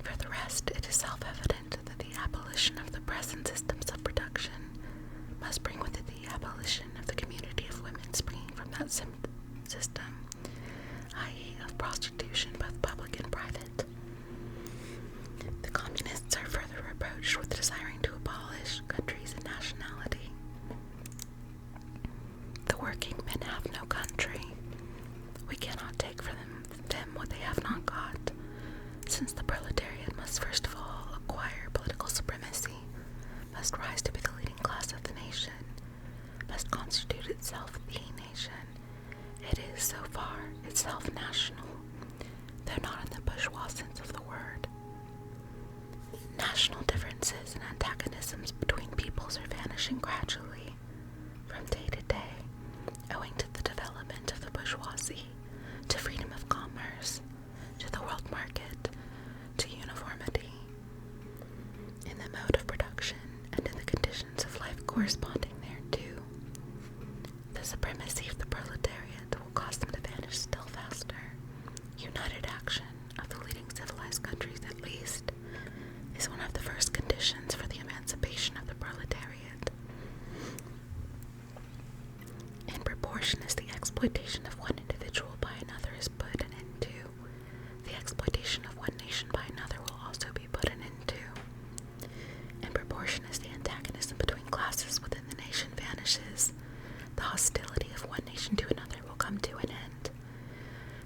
For the rest, it is self-evident that the abolition of the present systems of production must bring with it the abolition of the community of women springing from that system, i.e. of prostitution, both public and private. The communists are further reproached with desiring to abolish countries and nationality. The working men have no country. We cannot take from them what they have not got, since the proletariat must first of all acquire political supremacy, must rise to be the leading class of the nation, must constitute itself the nation. It is, so far, itself national, though not in the bourgeois sense of the word. National differences and antagonisms between peoples are vanishing gradually, from day to day, owing to the development of the bourgeoisie, to freedom of commerce, to the world market, to uniformity in the mode of production and in the conditions of life corresponding thereto. The supremacy of the proletariat will cause them to vanish still faster. United action of the leading civilized countries, at least, is one of the first conditions for the emancipation of the proletariat. In proportion as the exploitation of one individual by another is put an end to, the exploitation of one nation by another will also be put an end to. In proportion as the antagonism between classes within the nation vanishes, the hostility of one nation to another will come to an end.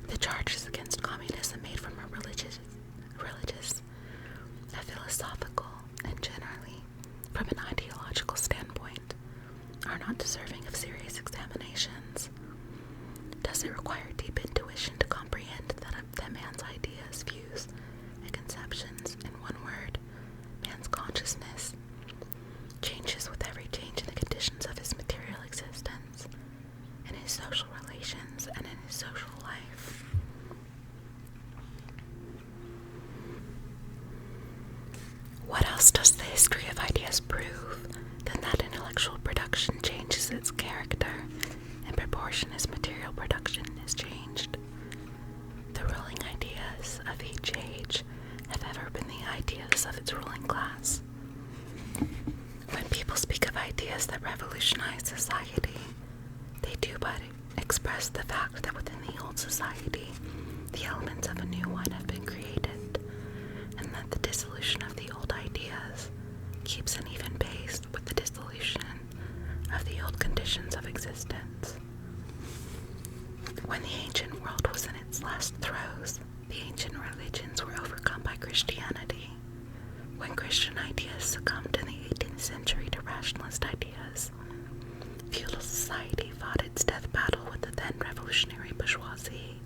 The charges against communism made from a religious, a philosophical, and generally from an ideological standpoint, are not deserving of serious examinations. Does it require deep intuition to comprehend that man's ideas, views, and conceptions, in one word, man's consciousness, changes with every change in the conditions of his material existence, in his social relations, and in his social life? What else does the history of ideas prove than that intellectual production changes its character in proportion as material production is changed? The ruling ideas of each age have ever been the ideas of its ruling class. When people speak of ideas that revolutionize society, they do but express the fact that within the old society, the elements of a new one have been created, and that the dissolution of the old ideas keeps an even pace with the dissolution of the old conditions of existence. When the ancient world was in its last throes, the ancient religions were overcome by Christianity. When Christian ideas succumbed in the 18th century to rationalist ideas, feudal society fought its death battle with the then revolutionary bourgeoisie.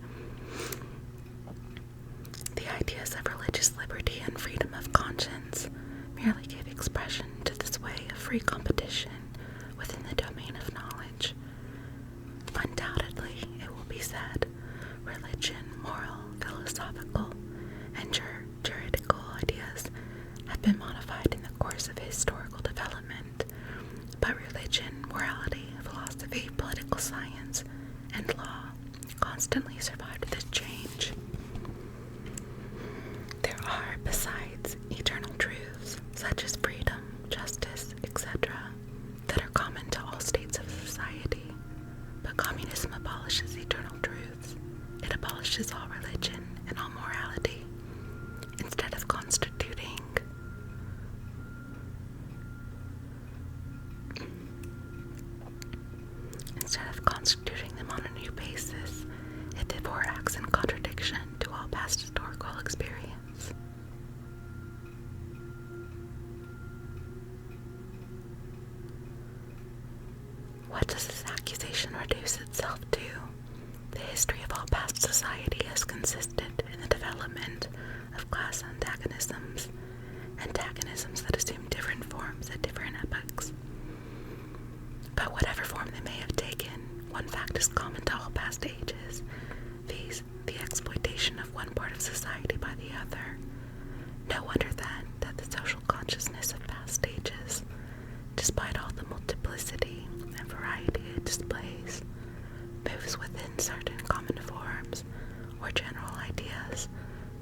The ideas of religious liberty and freedom of conscience merely gave expression to this way of free competition within the domain of knowledge. Undoubtedly, it will be said, religion, moral, philosophical, and juridical ideas have been modified in the course of political science, and law constantly survived this change. There are, besides, eternal truths, such as freedom, justice, etc., that are common to all states of society, but communism abolishes eternal truths. It abolishes all religion and all morality, instead of constituting them on a new basis. It therefore acts in contradiction to all past historical experience. What does this accusation reduce itself to? The history of all past society has consisted in the development of class antagonisms that assume different forms at different epochs. But whatever form they may have taken, one fact is common to all past ages, viz., the exploitation of one part of society by the other. No wonder then that the social consciousness of past ages, despite all the multiplicity and variety it displays, moves within certain common forms or general ideas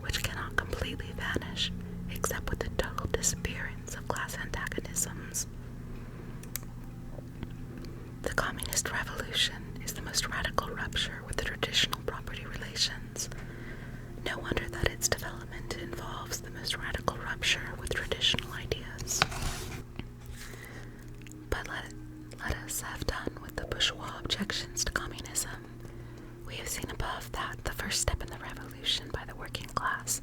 which cannot completely vanish except with the total disappearance of class antagonisms. The communist revolution is the most radical rupture with the traditional property relations. No wonder that its development involves the most radical rupture with traditional ideas. But let us have done with the bourgeois objections to communism. We have seen above that the first step in the revolution by the working class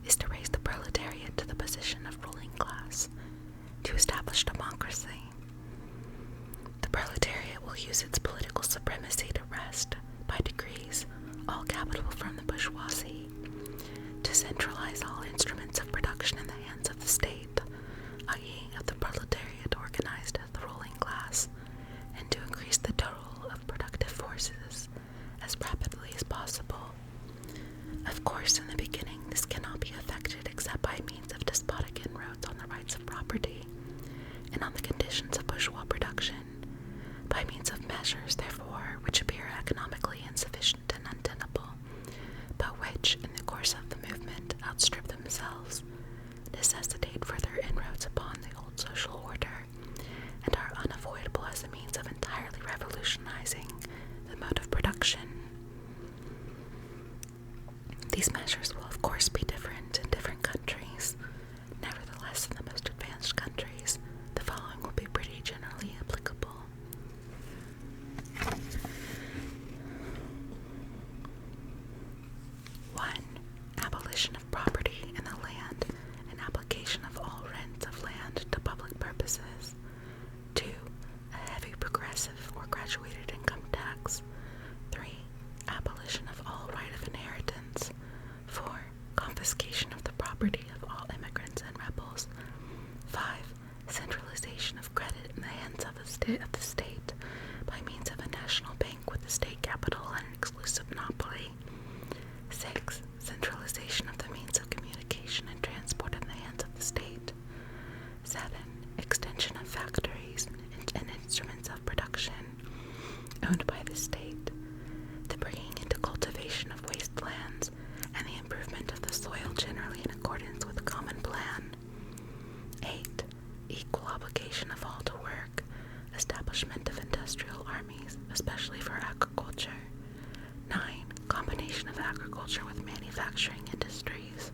is to raise the proletariat to the position of ruling class, to establish democracy. The proletariat will use its political supremacy to wrest, by degrees, all capital from the bourgeoisie, to centralize all instruments of production in the hands of the state, i.e. of the proletariat organized as the ruling class, and to increase the total of productive forces as rapidly as possible. Of course, in the beginning, this cannot be effected except by means of despotic inroads on the rights of property and on the conditions of bourgeois production, by means of measures, therefore, which appear economically insufficient and untenable, but which, in the course of the movement, outstrip themselves, necessitate further inroads upon the old social order, and are unavoidable as a means of entirely revolutionizing the mode of production. These measures will, of course, be different in different countries. Nevertheless, in the most advanced countries, the following will be pretty generally applicable. 1. Abolition of property in the land and application of all rents of land to public purposes. 2. A heavy progressive or graduated income tax. 3. Abolition of all right of inheritance. 4. Confiscation of the property of all immigrants and rebels. 5. Centralization of credit in the hands of the state by means of a national bank with the state capital and an exclusive monopoly. 6. Centralization of the means of communication and transport in the hands of the state. 7. Extension of factories and instruments of production owned by the state. The bringing into cultivation of wastelands and the improvement of the soil generally in accordance with the common plan. 8. Equal obligation of all to work. Establishment of industrial armies, especially for agriculture. 9. Combination of agriculture with manufacturing industries.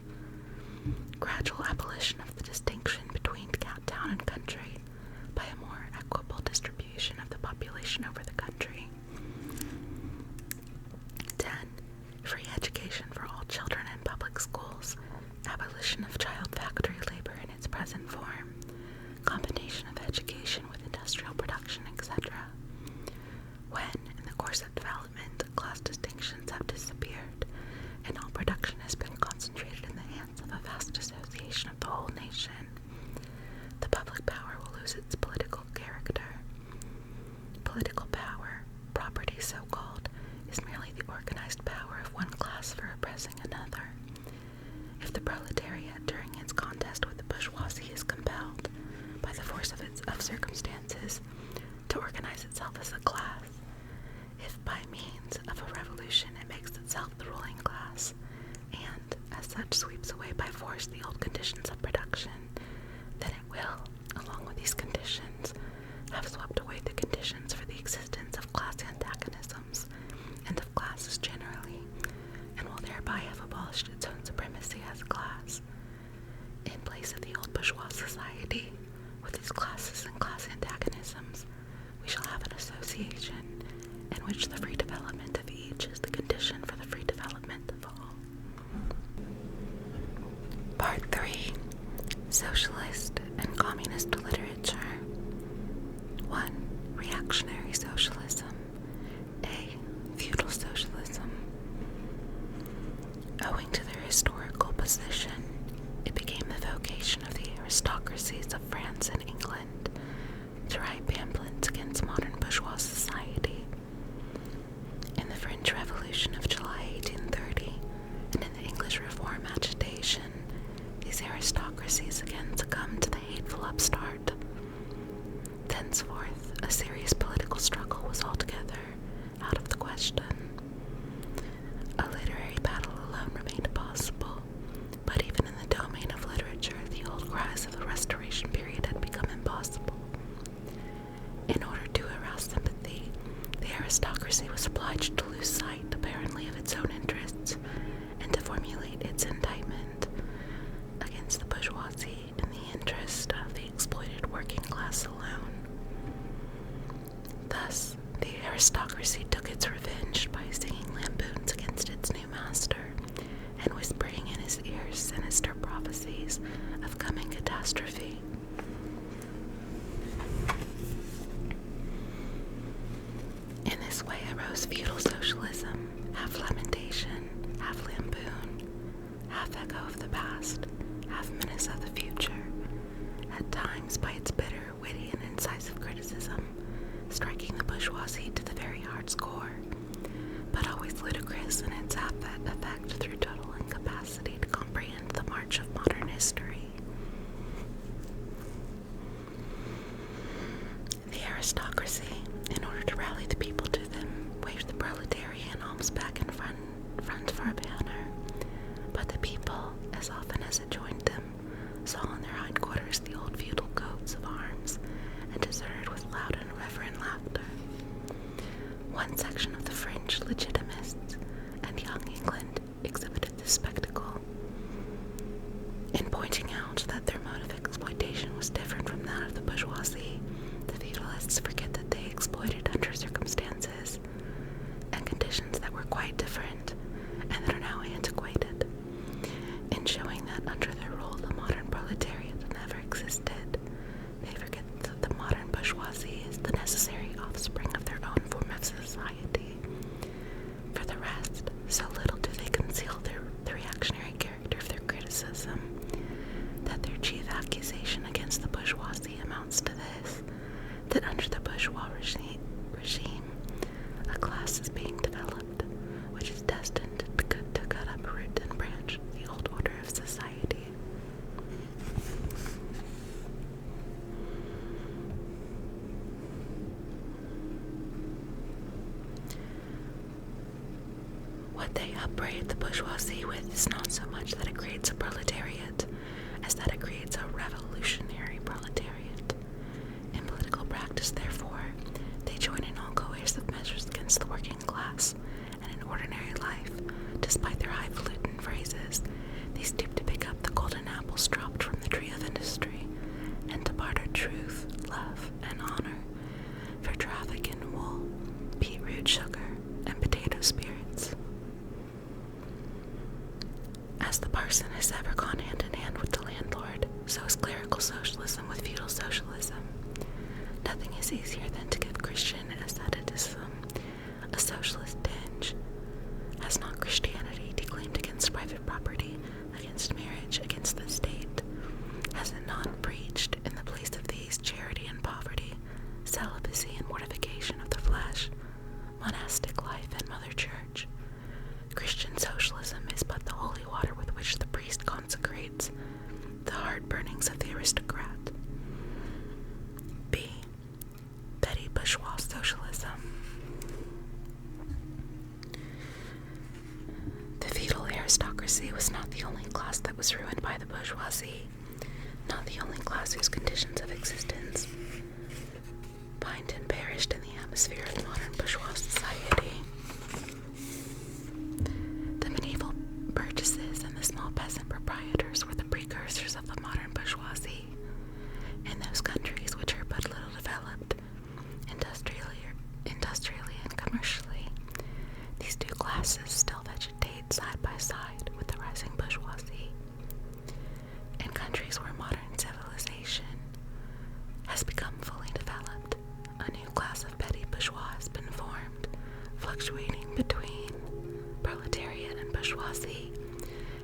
Gradual abolition of the distinction between town and country by a more equitable distribution of the population over the country. 10. Free education for all children in public schools. Abolition of child factory labor in its present form. Combination of education with industrial production, etc. When, in the course of development, class distinctions have disappeared, and all production has been concentrated in the hands of a vast association of the whole nation, the public power will lose its political character. Political power, property so-called, is merely the organized power of one class for oppressing another. If the proletariat, during its contest with the bourgeoisie, is compelled, by the force of circumstances, to organize itself as a class, itself the ruling class, and as such sweeps away by force the old conditions of production, then it will, along with these conditions, have swept away the conditions for the existence of class antagonisms and of classes generally, and will thereby have abolished its own supremacy as a class. In place of the old bourgeois society, with its classes and class antagonisms, we shall have an association in which the free development of each is the condition for the free development of all. Part 3. Socialist and Communist Literature. 1. Reactionary Socialism. A. Feudal Socialism. Owing to their historical position, it became the vocation of the aristocracies of France and England to write pamphlets against modern bourgeois society. In the French Revolution of July 1830 and in the English Reform agitation, these aristocracies again succumbed to the hateful upstart. Thenceforth, a serious political struggle was altogether out of the question. A literary battle alone remained possible, but even in the domain of literature, the old cries of the Restoration period had become impossible. In order to arouse sympathy, the aristocracy was obliged to lose sight, apparently, of its own interests, and to formulate its indictment against the bourgeoisie in the interest of the exploited working class alone. Thus, the aristocracy took its revenge by singing lampoons against its new master, and whispering in his ears sinister prophecies of coming catastrophe. In this way arose feudal socialism, half lamentation, half lampoon, half echo of the past, half menace of the future, at times by its bitter, witty, and incisive criticism, striking the bourgeoisie to the very heart's core, but always ludicrous in its effect through total incapacity to comprehend the march of modern history. The aristocracy, in order to rally the people to them, waved the proletarian alms back in front for a banner, but the people, as often as it joined them, saw in their hindquarters the old feudal coats of arms, and deserted with loud and irreverent laughter. One section of the French legitimists and Young England exhibited this spectacle. In pointing out that their mode of exploitation was different from that of the bourgeoisie, the feudalists forget that they exploited under circumstances and conditions that were quite different and that are now antiquated. In showing that under their rule the modern proletariat never existed, they forget that the modern bourgeoisie is the necessary offspring of their own form of society. For the rest, so little do they conceal the reactionary character of their criticism, that their chief accusation against the bourgeoisie amounts to this, that under the bourgeois regime, a class is being developed, which is destined to cut up root and branch the old order of society. What they upbraid the bourgeoisie with is not so much that it creates a proletariat, as that it creates a revolutionary proletariat. In political practice, therefore, they join in all coercive measures against the working class, and in ordinary life, despite their highfalutin phrases, they stoop to pick up the golden apples dropped from the tree of industry, and to barter truth, love, and honor for traffic in wool, beetroot sugar, and potato spirits. As the parson has ever gone hand in hand with the landlord, so is clerical socialism with feudal socialism. Nothing is easier than to give Christian asceticism a socialist tinge. Has not Christianity declaimed against private property, against marriage, against the state? Has it not preached, in the place of these, charity and poverty, celibacy and mortification of the flesh, monastic life and mother church? Christian socialism is but the holy water with which the priest consecrates the hard burnings of the aristocrat. B. Petty bourgeois socialism. class that was ruined by the bourgeoisie, not the only class whose conditions of existence pined and perished in the atmosphere of modern bourgeois society. The medieval burgesses and the small peasant proprietors were the precursors of the modern bourgeoisie. In those countries which are but little developed, industrially and commercially, these two classes still vegetate side by side with the rising bourgeoisie. In countries where modern civilization has become fully developed, a new class of petty bourgeois has been formed, fluctuating between proletariat and bourgeoisie,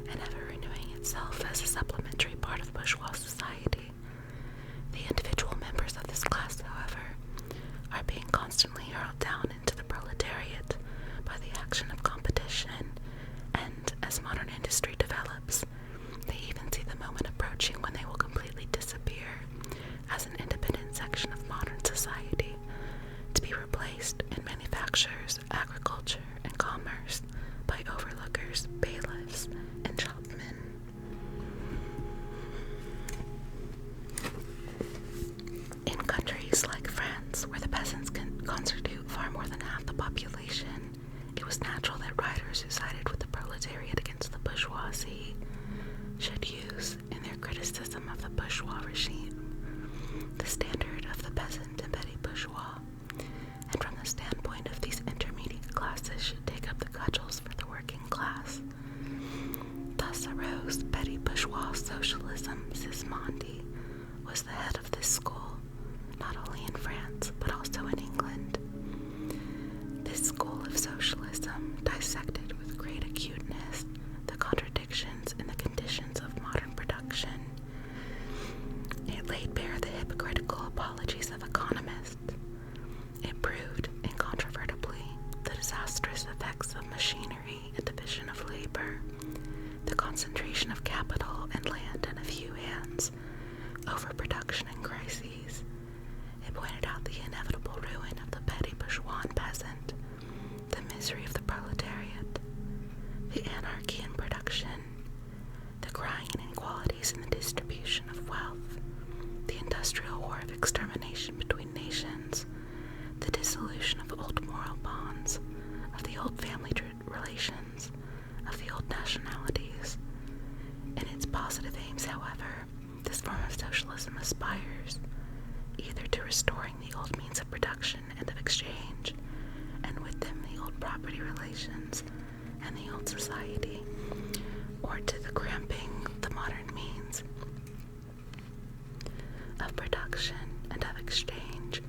and ever renewing itself as a supplementary part of bourgeois society. The individual members of this class, however, are being constantly hurled down into the proletariat by the action of competition, and as modern industry develops, they even see the moment approaching when they will completely disappear as an independent section of modern society, to be replaced in manufactures, agriculture, and commerce by overlookers, bailiffs, and shopmen. In countries like France, where the peasants can constitute far more than half the population, it was natural that writers who sided with the proletariat against the bourgeoisie should use, in their criticism of the bourgeois regime, the standard of the peasant and petty bourgeois, and from the standpoint of these intermediate classes should take up the cudgels for the working class. Thus arose petty bourgeois socialism. Sismondi was the head of this school, not only in France, but also in England. This school of socialism dissected with great acuteness the contradictions in the conditions of modern production. It laid bare the hypocritical apologies of economists. It proved incontrovertibly the disastrous effects of machinery and division of labor, the concentration of capital and land in a few hands, overproduction and crises. It pointed out the inevitable ruin of the petty bourgeois and peasant, the misery of the proletariat, the anarchy in production, the crying inequalities in the distribution of wealth, the industrial war of extermination between nations, the dissolution of old moral bonds, of the old family relations, of the old nationalities. In its positive aims, however, this form of socialism aspires either to restoring the old means of production and of exchange, and with them the old property relations and the old society, or to the cramping the modern means of production and of exchange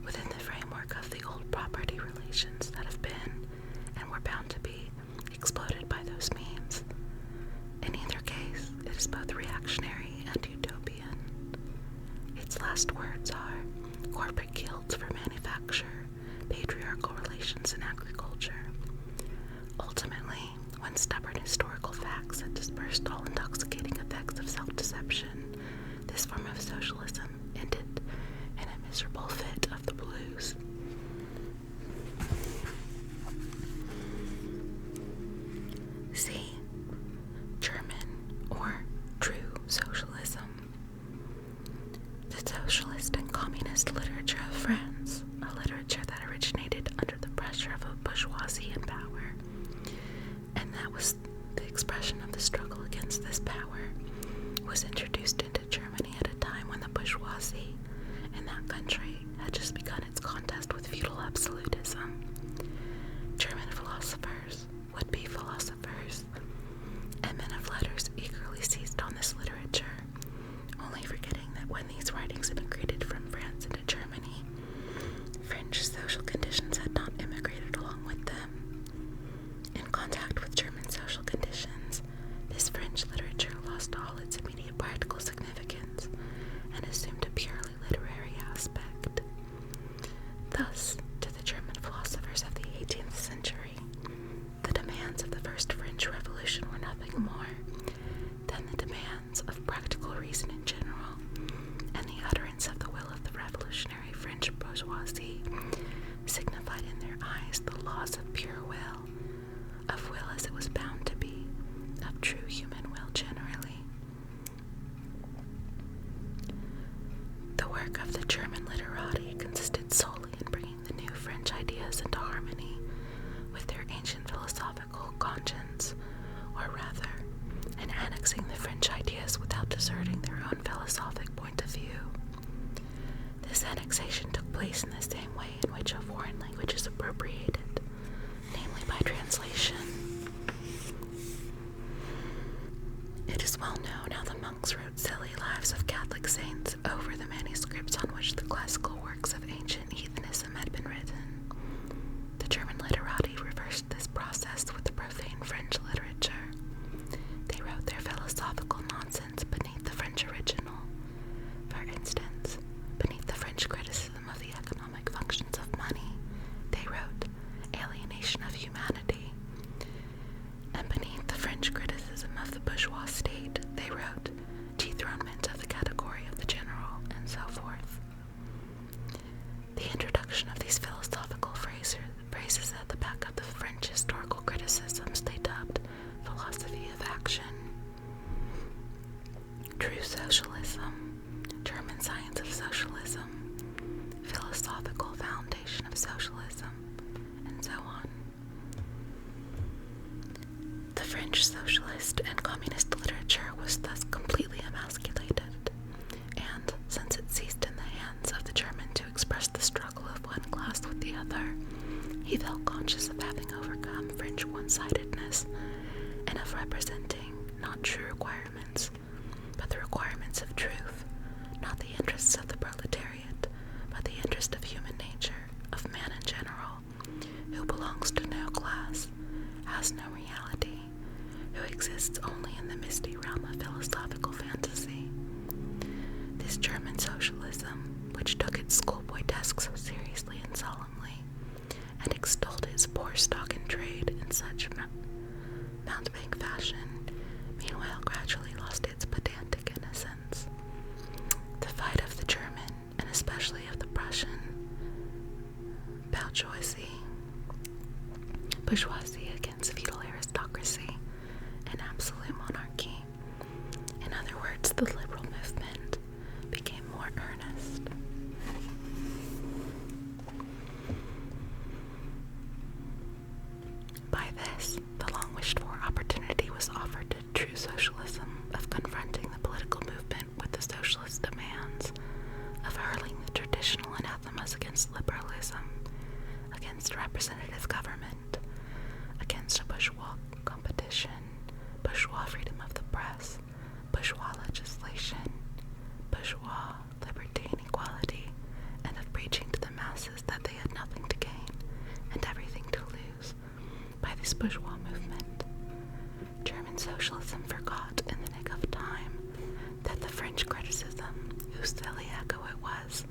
within the framework of the old property relations that have been and were bound to be exploded by those means. In either case, it is both reactionary and utopian. Its last words are corporate guilds for manufacture, patriarchal relations in agriculture. Ultimately, when stubborn historical facts had dispersed all intoxicating effects of self-deception, this form of socialism ended in a miserable fit of the blues. See German or true socialism. The socialist and communist literature of France, a literature that originated under the pressure of a bourgeoisie in power, and that was the expression of the struggle against this power, was introduced into Germany at a time when the bourgeoisie in that country had just begun its contest with feudal absolutism. German philosophers, would-be philosophers, and men of letters eagerly seized on this literature, only forgetting that when these writings immigrated from France into Germany, French social conditions had not immigrated along with them. In contact with German social conditions, this French literature lost all its immediate practical significance and assumed a purely literary aspect. Thus, to the German philosophers of the 18th century, the demands of the First French Revolution were nothing more than the demands of practical reason in general, and the utterance of the will of the revolutionary French bourgeoisie signified in their eyes the laws of pure will, of will as it was bound to be, of true human will generally. place in the same way in which a foreign language is appropriated, namely by translation. It is well known how the monks wrote silly lives of Catholic saints over the manuscripts on which the classical works of ancient heathenism had been written. The German literati reversed this process with the profane French literature. They wrote their philosophical nonsense beneath the French original. For instance, beneath the French criticism of the economic functions of money, they wrote alienation of humanity. And beneath the French criticism of the bourgeois state, they wrote dethronement of the category of the general, and so forth. The introduction of these philosophical phrases at the back of the French historical criticisms they dubbed philosophy of action, true socialism, German science of socialism, philosophical foundation of socialism, and so on. The French socialist and communist literature was thus completely emasculated, and since it ceased in the hands of the German to express the struggle of one class with the other, he felt conscious of having overcome French one-sidedness and of representing not true requirements, but the requirements of truth, not the interests of the proletariat, but the interest of human nature, of man in general, who belongs to no class, has no reality, who exists only in the misty realm of philosophical fantasy. This German socialism, which took its schoolboy task so seriously and solemnly, and extolled its poor stock in trade in such mountebank fashion, meanwhile gradually lost its pedantic innocence. The fight of the German, and especially of the Prussian bourgeoisie against feudal aristocracy and absolute monarchy, in other words, the liberal movement, became more earnest. By this, the long-wished-for opportunity was offered to true socialism of confronting the political movement with the socialist demands, of hurling the traditional anathemas against liberalism, against representative government, against a bourgeois competition, bourgeois freedom of the press, bourgeois legislation, bourgeois liberty and equality, and of preaching to the masses that they had nothing to gain and everything to lose by this bourgeois movement. German socialism forgot in the nick of time that the French criticism, whose silly echo it was,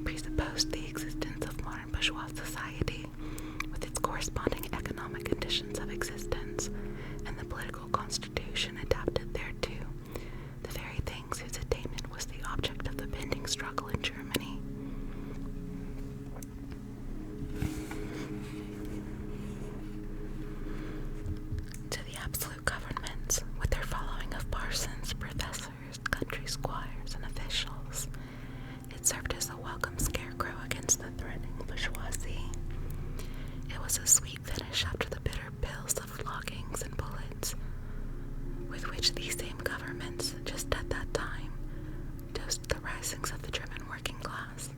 presupposed the existence of modern bourgeois society with its corresponding economic conditions of existence and the political constitution adapted thereto, the very things whose attainment was the object of the pending struggle in Germany. To the absolute governments, with their following of parsons, professors, country squires, and officials, it served as a welcome scarecrow against the threatening bourgeoisie. It was a sweet finish after the bitter pills of floggings and bullets with which these same governments, just at that time, dosed the risings of the German working class.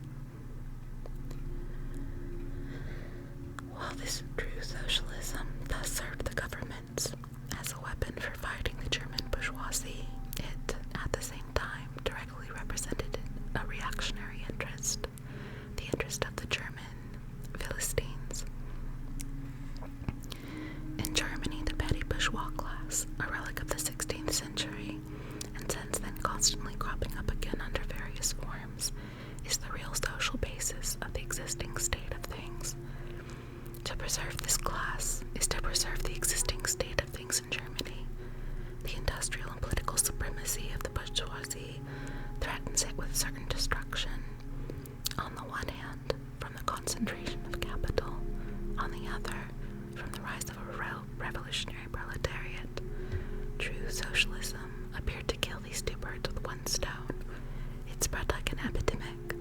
While this true socialism thus served the governments as a weapon for fighting the German bourgeoisie, it, at the same time, directly represented a reactionary interest, the interest of the German Philistines. In Germany, the petty bourgeois class, a relic of the 16th century, and since then constantly cropping up again under various forms, is the real social basis of the existing state of things. To preserve this class is to preserve the existing state of things in Germany. The industrial and political supremacy of the bourgeoisie threatens it with certain destruction. On the one hand, from the concentration of capital, on the other, from the rise of a revolutionary proletariat. True socialism appeared to kill these two birds with one stone. It spread like an epidemic.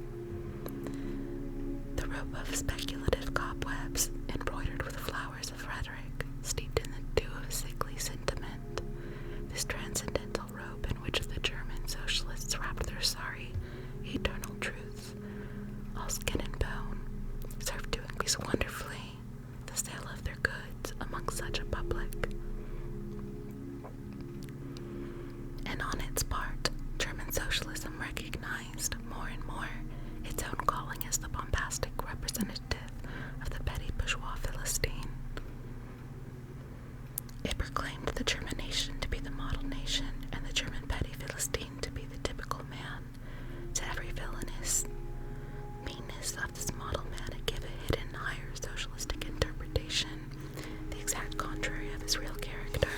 The rope of speculative cobwebs, embroidered with flowers of rhetoric, steeped in the dew of sickly sentiment. This transcendental robe in which the German socialists wrapped their sorry, eternal truths, all skin and bone, organize wonderfully the sale of their goods among such a public. And on its part, German socialism recognized more and more its own calling as the bombastic representative of the petty bourgeois Philistine. It proclaimed the German nation to be the model nation and the German petty Philistine to be the typical man. To every villainous meanness of this model man it gave a hidden, higher socialistic interpretation, the exact contrary of his real character.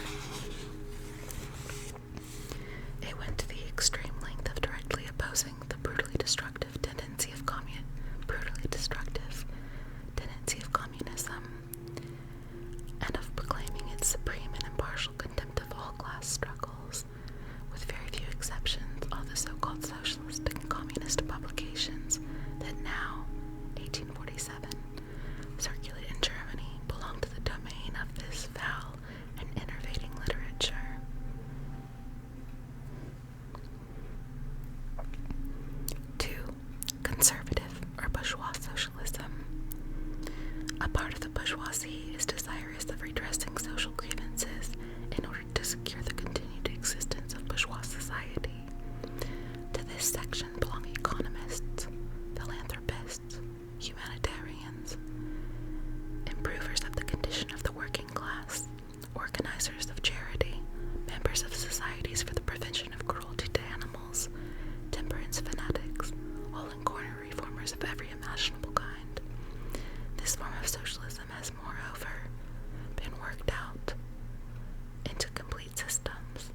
It went to the extreme length of directly opposing the brutally destructive tendency of communism, and of proclaiming its supreme and impartial contempt of all class struggles. With very few exceptions, all the so-called socialist and communist publications that now, 1847, circulate in Germany belong to the domain of this foul and enervating literature. 2. Conservative or bourgeois socialism. A part of the bourgeoisie is desirous of redressing social grievances in order to secure the continued existence of bourgeois society. To this section belong economists, philanthropists, humanitarians, improvers of the condition of the working class, organizers of charity, members of societies for the prevention of cruelty to animals, temperance fanatics, all-in-corner reformers of every imaginable kind. This form of socialism has, moreover, been worked out into complete systems.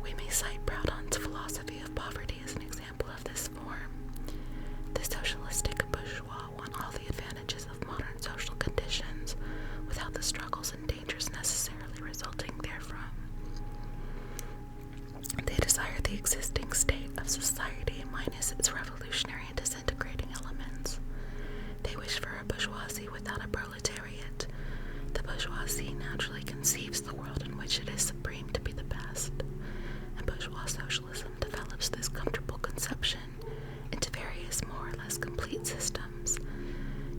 We may cite Proudhon's philosophy of poverty as an example of this form. The socialistic bourgeois want all the advantages of modern social conditions without the struggles and dangers necessarily resulting therefrom. They desire the existing state of society minus its revolutionary and disintegrating elements. They wish for a bourgeoisie without a proletariat. The bourgeoisie naturally conceives the world in which it is supreme to be the best, and bourgeois socialism develops this comfortable conception into various more or less complete systems,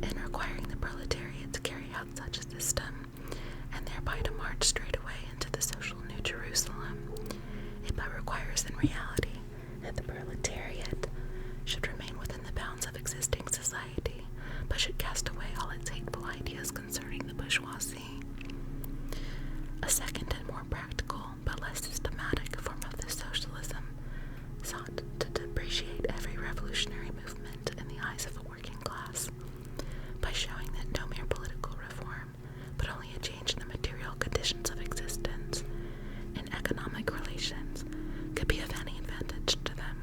in requiring the proletariat to carry out such a system, and thereby to march straight away into the social New Jerusalem. It but requires in reality that the proletariat should remain within the bounds of existing society, but should cast away all its hateful ideas concerning the bourgeoisie. A second and more practical, but less systematic form of this socialism sought to depreciate every revolutionary movement in the eyes of the working class, by showing that no mere political reform, but only a change in the material conditions of existence and economic relations, could be of any advantage to them.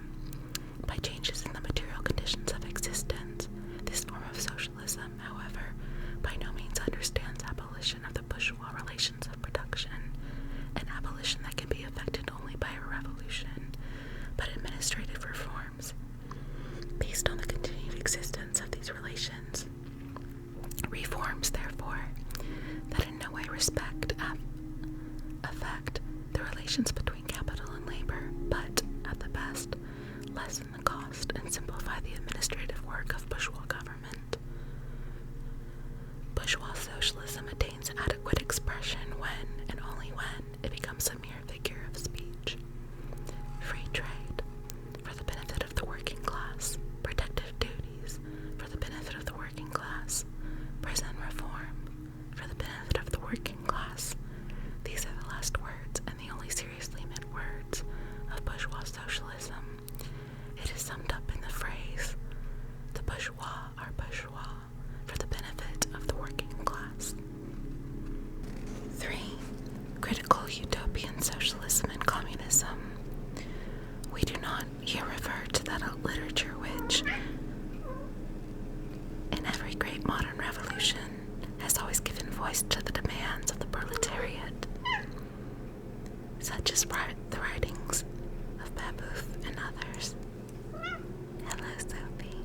By changes in the material conditions of existence, this form of socialism, however, by no means understands abolition of the bourgeois relations of production, an abolition that can be effected only by a revolution, but administrative reforms, based on the continued existence of these relations. Reforms, therefore, that in no way affect the relations between capital and labor, but, at the best, lessen the cost and simplify the administrative work of bourgeois government. Bourgeois socialism attains adequate expression when, and only when, it becomes a mere figure of speech. Free trade, for the benefit of the working class, protective duties, for the benefit of the working class, prison reform, for the benefit of the working class. These are the last words, and the only seriously meant words, of bourgeois socialism. It is summed up in the phrase, the bourgeois are bourgeois, for the benefit of the working class. 3. Critical utopian socialism and communism. We do not here refer to that literature which, in every great modern revolution, has always given voice to the demands of the proletariat, such as the writings of Babeuf and others. Hello, Sophie.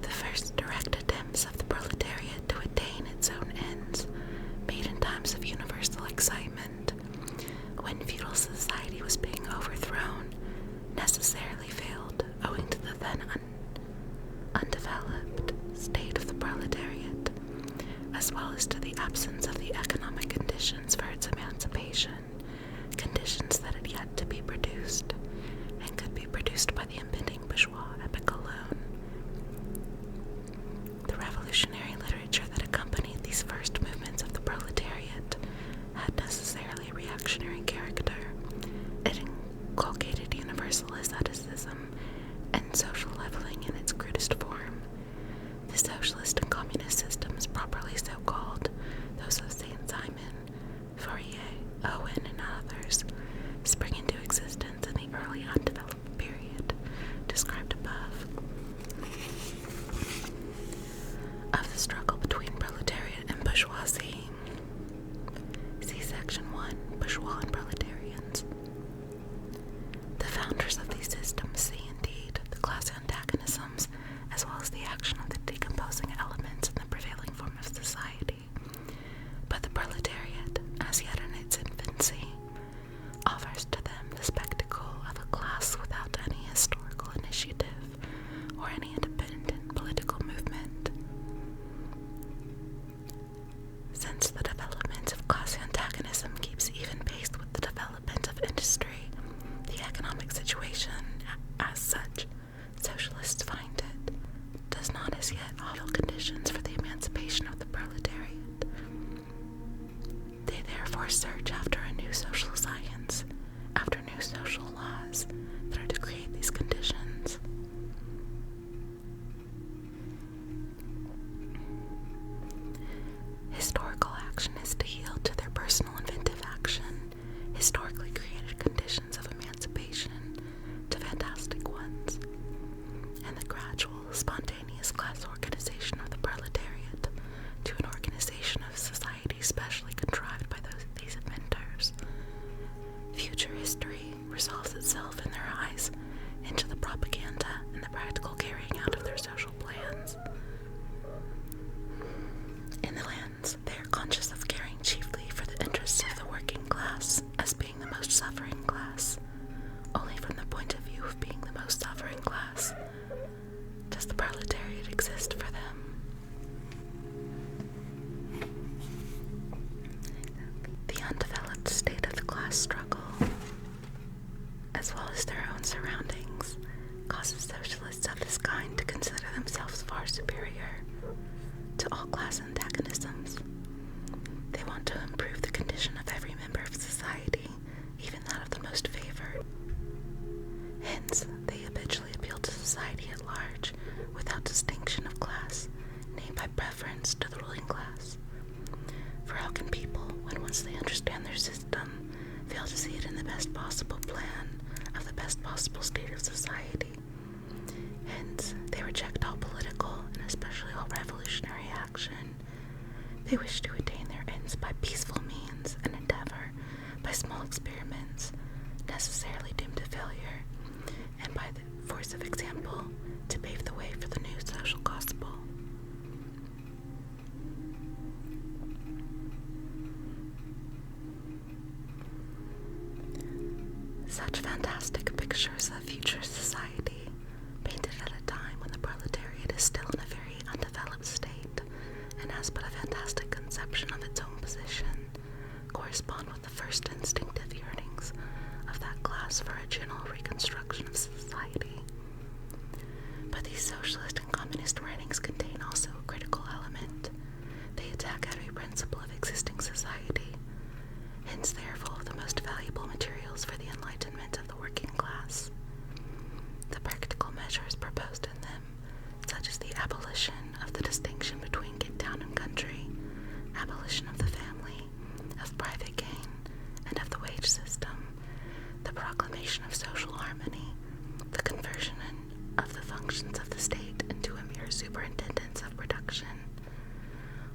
The first direct attempts of the proletariat to attain its own ends, made in times of universal excitement, when feudal society was being overthrown, necessarily failed. well as to the absence of the economic conditions for its emancipation, conditions that had yet to be produced, and could be produced by the impending bourgeois epoch alone. The revolutionary literature that accompanied these first movements of the proletariat had necessarily reactionary character. It inculcated universal asceticism and social leveling in its crudest form. The socialist and communist systems, properly so called, those of Saint Simon, Fourier, Owen, and others, spring into existence in the early undeveloped period described above. Of the struggle between proletariat and bourgeoisie, see Section 1, Bourgeois and Proletarians. The founders of these systems see indeed the class antagonisms as well as the action of the decomposing elements in the prevailing form of society. But the proletariat, as yet in its infancy, offers to them the spectacle of a class without any historical initiative or any independent political movement. Since the development of class antagonism keeps even pace with the development of industry, the economic situation, as such, socialists find it, does not as yet offer conditions for the emancipation of the proletariat. They therefore search after a new social science, after new social laws that are to create these conditions. Historical action is to yield to their personal inventive action, historically created conditions of emancipation, to fantastic ones, and the gradual, spontaneous class organization of the proletariat to an organization of society specially contrived by these inventors. Future history resolves itself in their eyes into the propaganda and the practical carrying out of their social plans. In the lands, they are conscious of caring chiefly for the interests of the working class as being the most suffering class. Only from the point of view of being the most suffering class does the proletariat exist for them. The undeveloped state of the class struggle, as well as their own surroundings, causes socialists of this kind to consider themselves far superior to all class antagonisms. They want to improve the condition of every member of society, even that of the most favored. Hence, they habitually appeal to society at large, without distinction of class, nay, by preference to the ruling class. For how can people, when once they understand their system, fail to see it in the best possible plan of the best possible state of society? Hence, they reject all political, and especially all revolutionary action. They wish to attain their ends by peaceful means, and endeavor, by small experiments, necessarily doomed to failure, and by the force of example, to pave the way for the new social gospel. Such fantastic pictures of future society, painted at a time when the proletariat is still in a very undeveloped state, and has but a fantastic conception of its own position, correspond with the first instinctive yearnings of that class for a general reconstruction of society. But these socialist and communist writings contain also a critical element. They attack every principle of existing society. Hence they are full of the most valuable materials for the enlightenment of the working class. The practical measures proposed in them, such as the abolition of the distinction between town and country, abolition of the family, of private gain, and of the wage system, the proclamation of social harmony, the conversion of the functions of the state into a mere superintendence of production.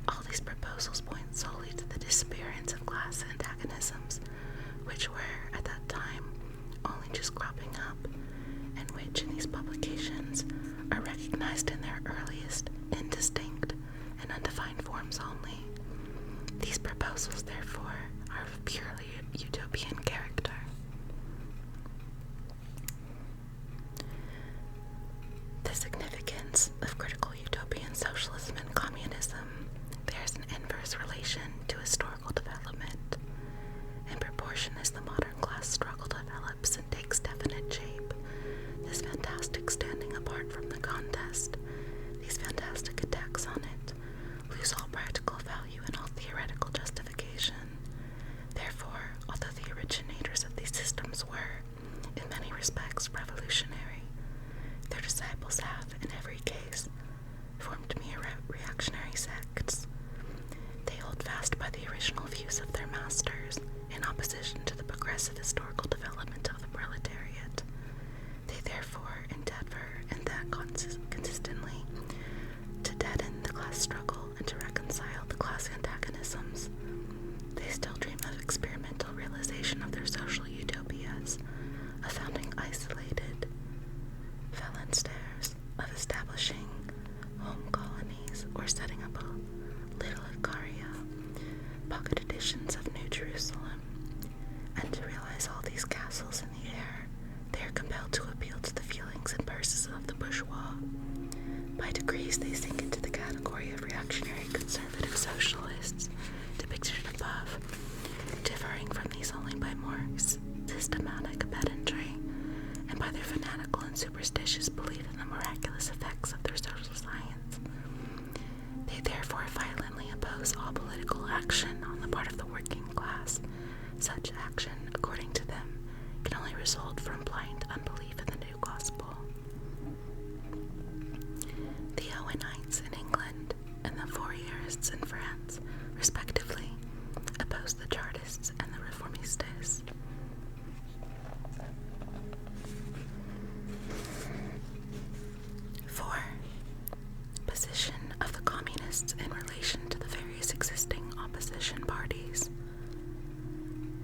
All these proposals point solely to the disappearance of class antagonisms, which were, at that time, only just cropping up, and which, in these publications, are recognized in their earliest, indistinct, and undefined forms only. These proposals, therefore, are of purely utopian character. The significance of critical utopian socialism and communism bears bears an inverse relation to historical development. In proportion as the modern class struggle develops and takes definite shape, this fantastic standing apart from the contest, these fantastic attacks on it, lose all practical value and all theoretical justification. Therefore, although the originators of these systems were, in many respects, revolutionary, their disciples have, in every case, formed mere reactionary sects. They hold fast by the original views of their masters, in opposition to the progressive historical development of the proletariat. They therefore endeavor, and that consistently, to deaden the class struggle and to reconcile the class antagonisms. They still dream of experimental realization of their social utopias, of founding isolated phalansteres, of establishing home colonies, or setting up a little Icaria, pocket editions of New Jerusalem. And to realize all these castles in the air, they are compelled to appeal to the feelings and purses of the bourgeois. By degrees, they sink into the category of reactionary conservative socialists, depicted above, differing from these only by more systematic pedantry, and by their fanatical and superstitious belief in the miraculous effects of their social science. They therefore violently oppose all political action on the part of the working class. Such action, according to them, can only result from blind unbelief in the new gospel. The Owenites in England and the Fourierists in France, respectively, opposed the Chartists and the Reformistes. 4. Position of the Communists in relation to the various existing opposition parties.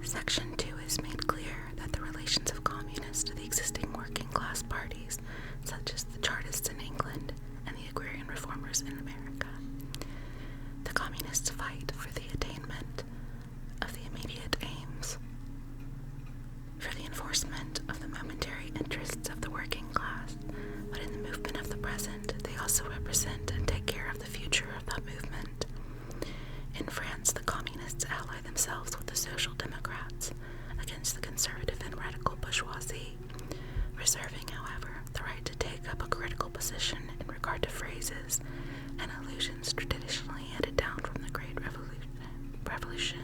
Section 2 has made clear that the relations of communists to the existing working class parties, such as the Chartists in England and the agrarian reformers in America. The communists fight for the attainment of the immediate aims, for the enforcement of the momentary interests of the working class, but in the movement of the present, they also represent and take care of the future of that movement. In France, the communists ally themselves with the social democrats against the conservative and radical bourgeoisie, reserving, however, the right to take up a critical position in regard to phrases and allusions traditionally handed down from the Great Revolution.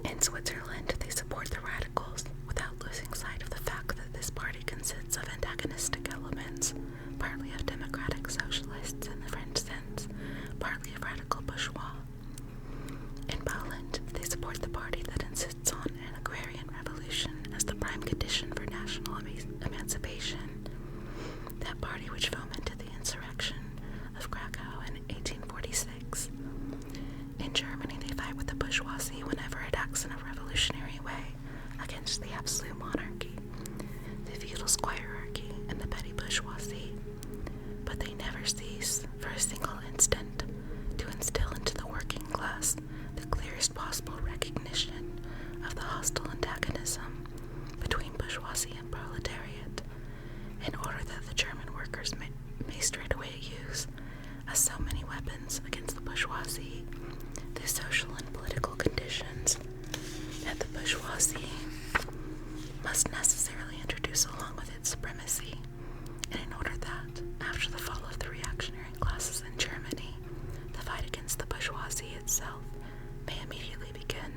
In Switzerland, they support the radicals without losing sight of the fact that this party consists of antagonistic elements, partly of democratic socialists in the French sense, partly of radical bourgeois. In Poland, they support the party that insists on an agrarian revolution as the prime condition for national emancipation, that party which fomented the insurrection of Krakow in 1846. In Germany, they fight with the bourgeoisie whenever it acts in a revolutionary way against the absolute monarchy, the feudal squirearchy, and the petty bourgeoisie. But they never cease, for a single instant, to instill into the working class the clearest possible recognition of the hostile antagonism between bourgeoisie and proletariat, in order that the German workers may straightway use, as so many weapons against the bourgeoisie, the social and political conditions that the bourgeoisie must necessarily introduce along with its supremacy, and in order that, after the fall of the reactionary classes in Germany, the fight against the bourgeoisie itself may immediately begin.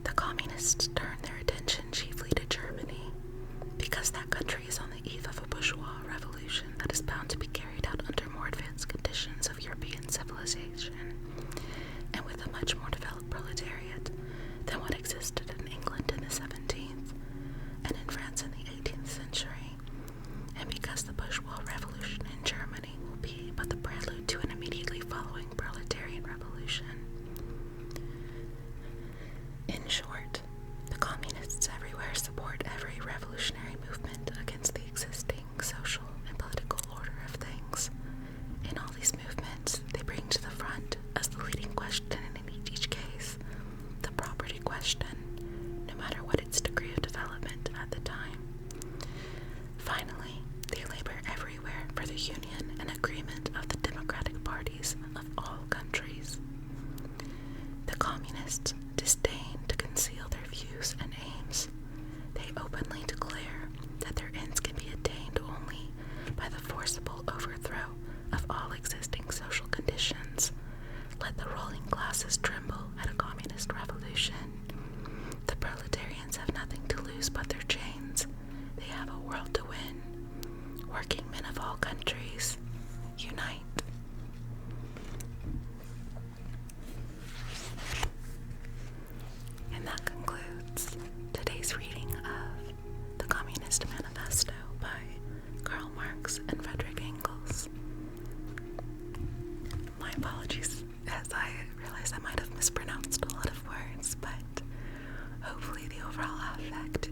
The communists turn their attention chiefly to Germany, because that country is on the eve of a bourgeois revolution that is bound to be carried out under more advanced conditions of European civilization, and with a much more developed proletariat than what existed in England in the 17th, and in France in the 18th century, and because the bourgeois revolution in Germany will be but the prelude to an immediately following proletarian revolution. In short, the communists everywhere support every revolutionary movement against the existing social and political order of things. In all these movements, they bring to the front, as the leading question in each case, the property question, no matter what its degree of development at the time. Finally, they labor everywhere realize I might have mispronounced a lot of words, but hopefully the overall affect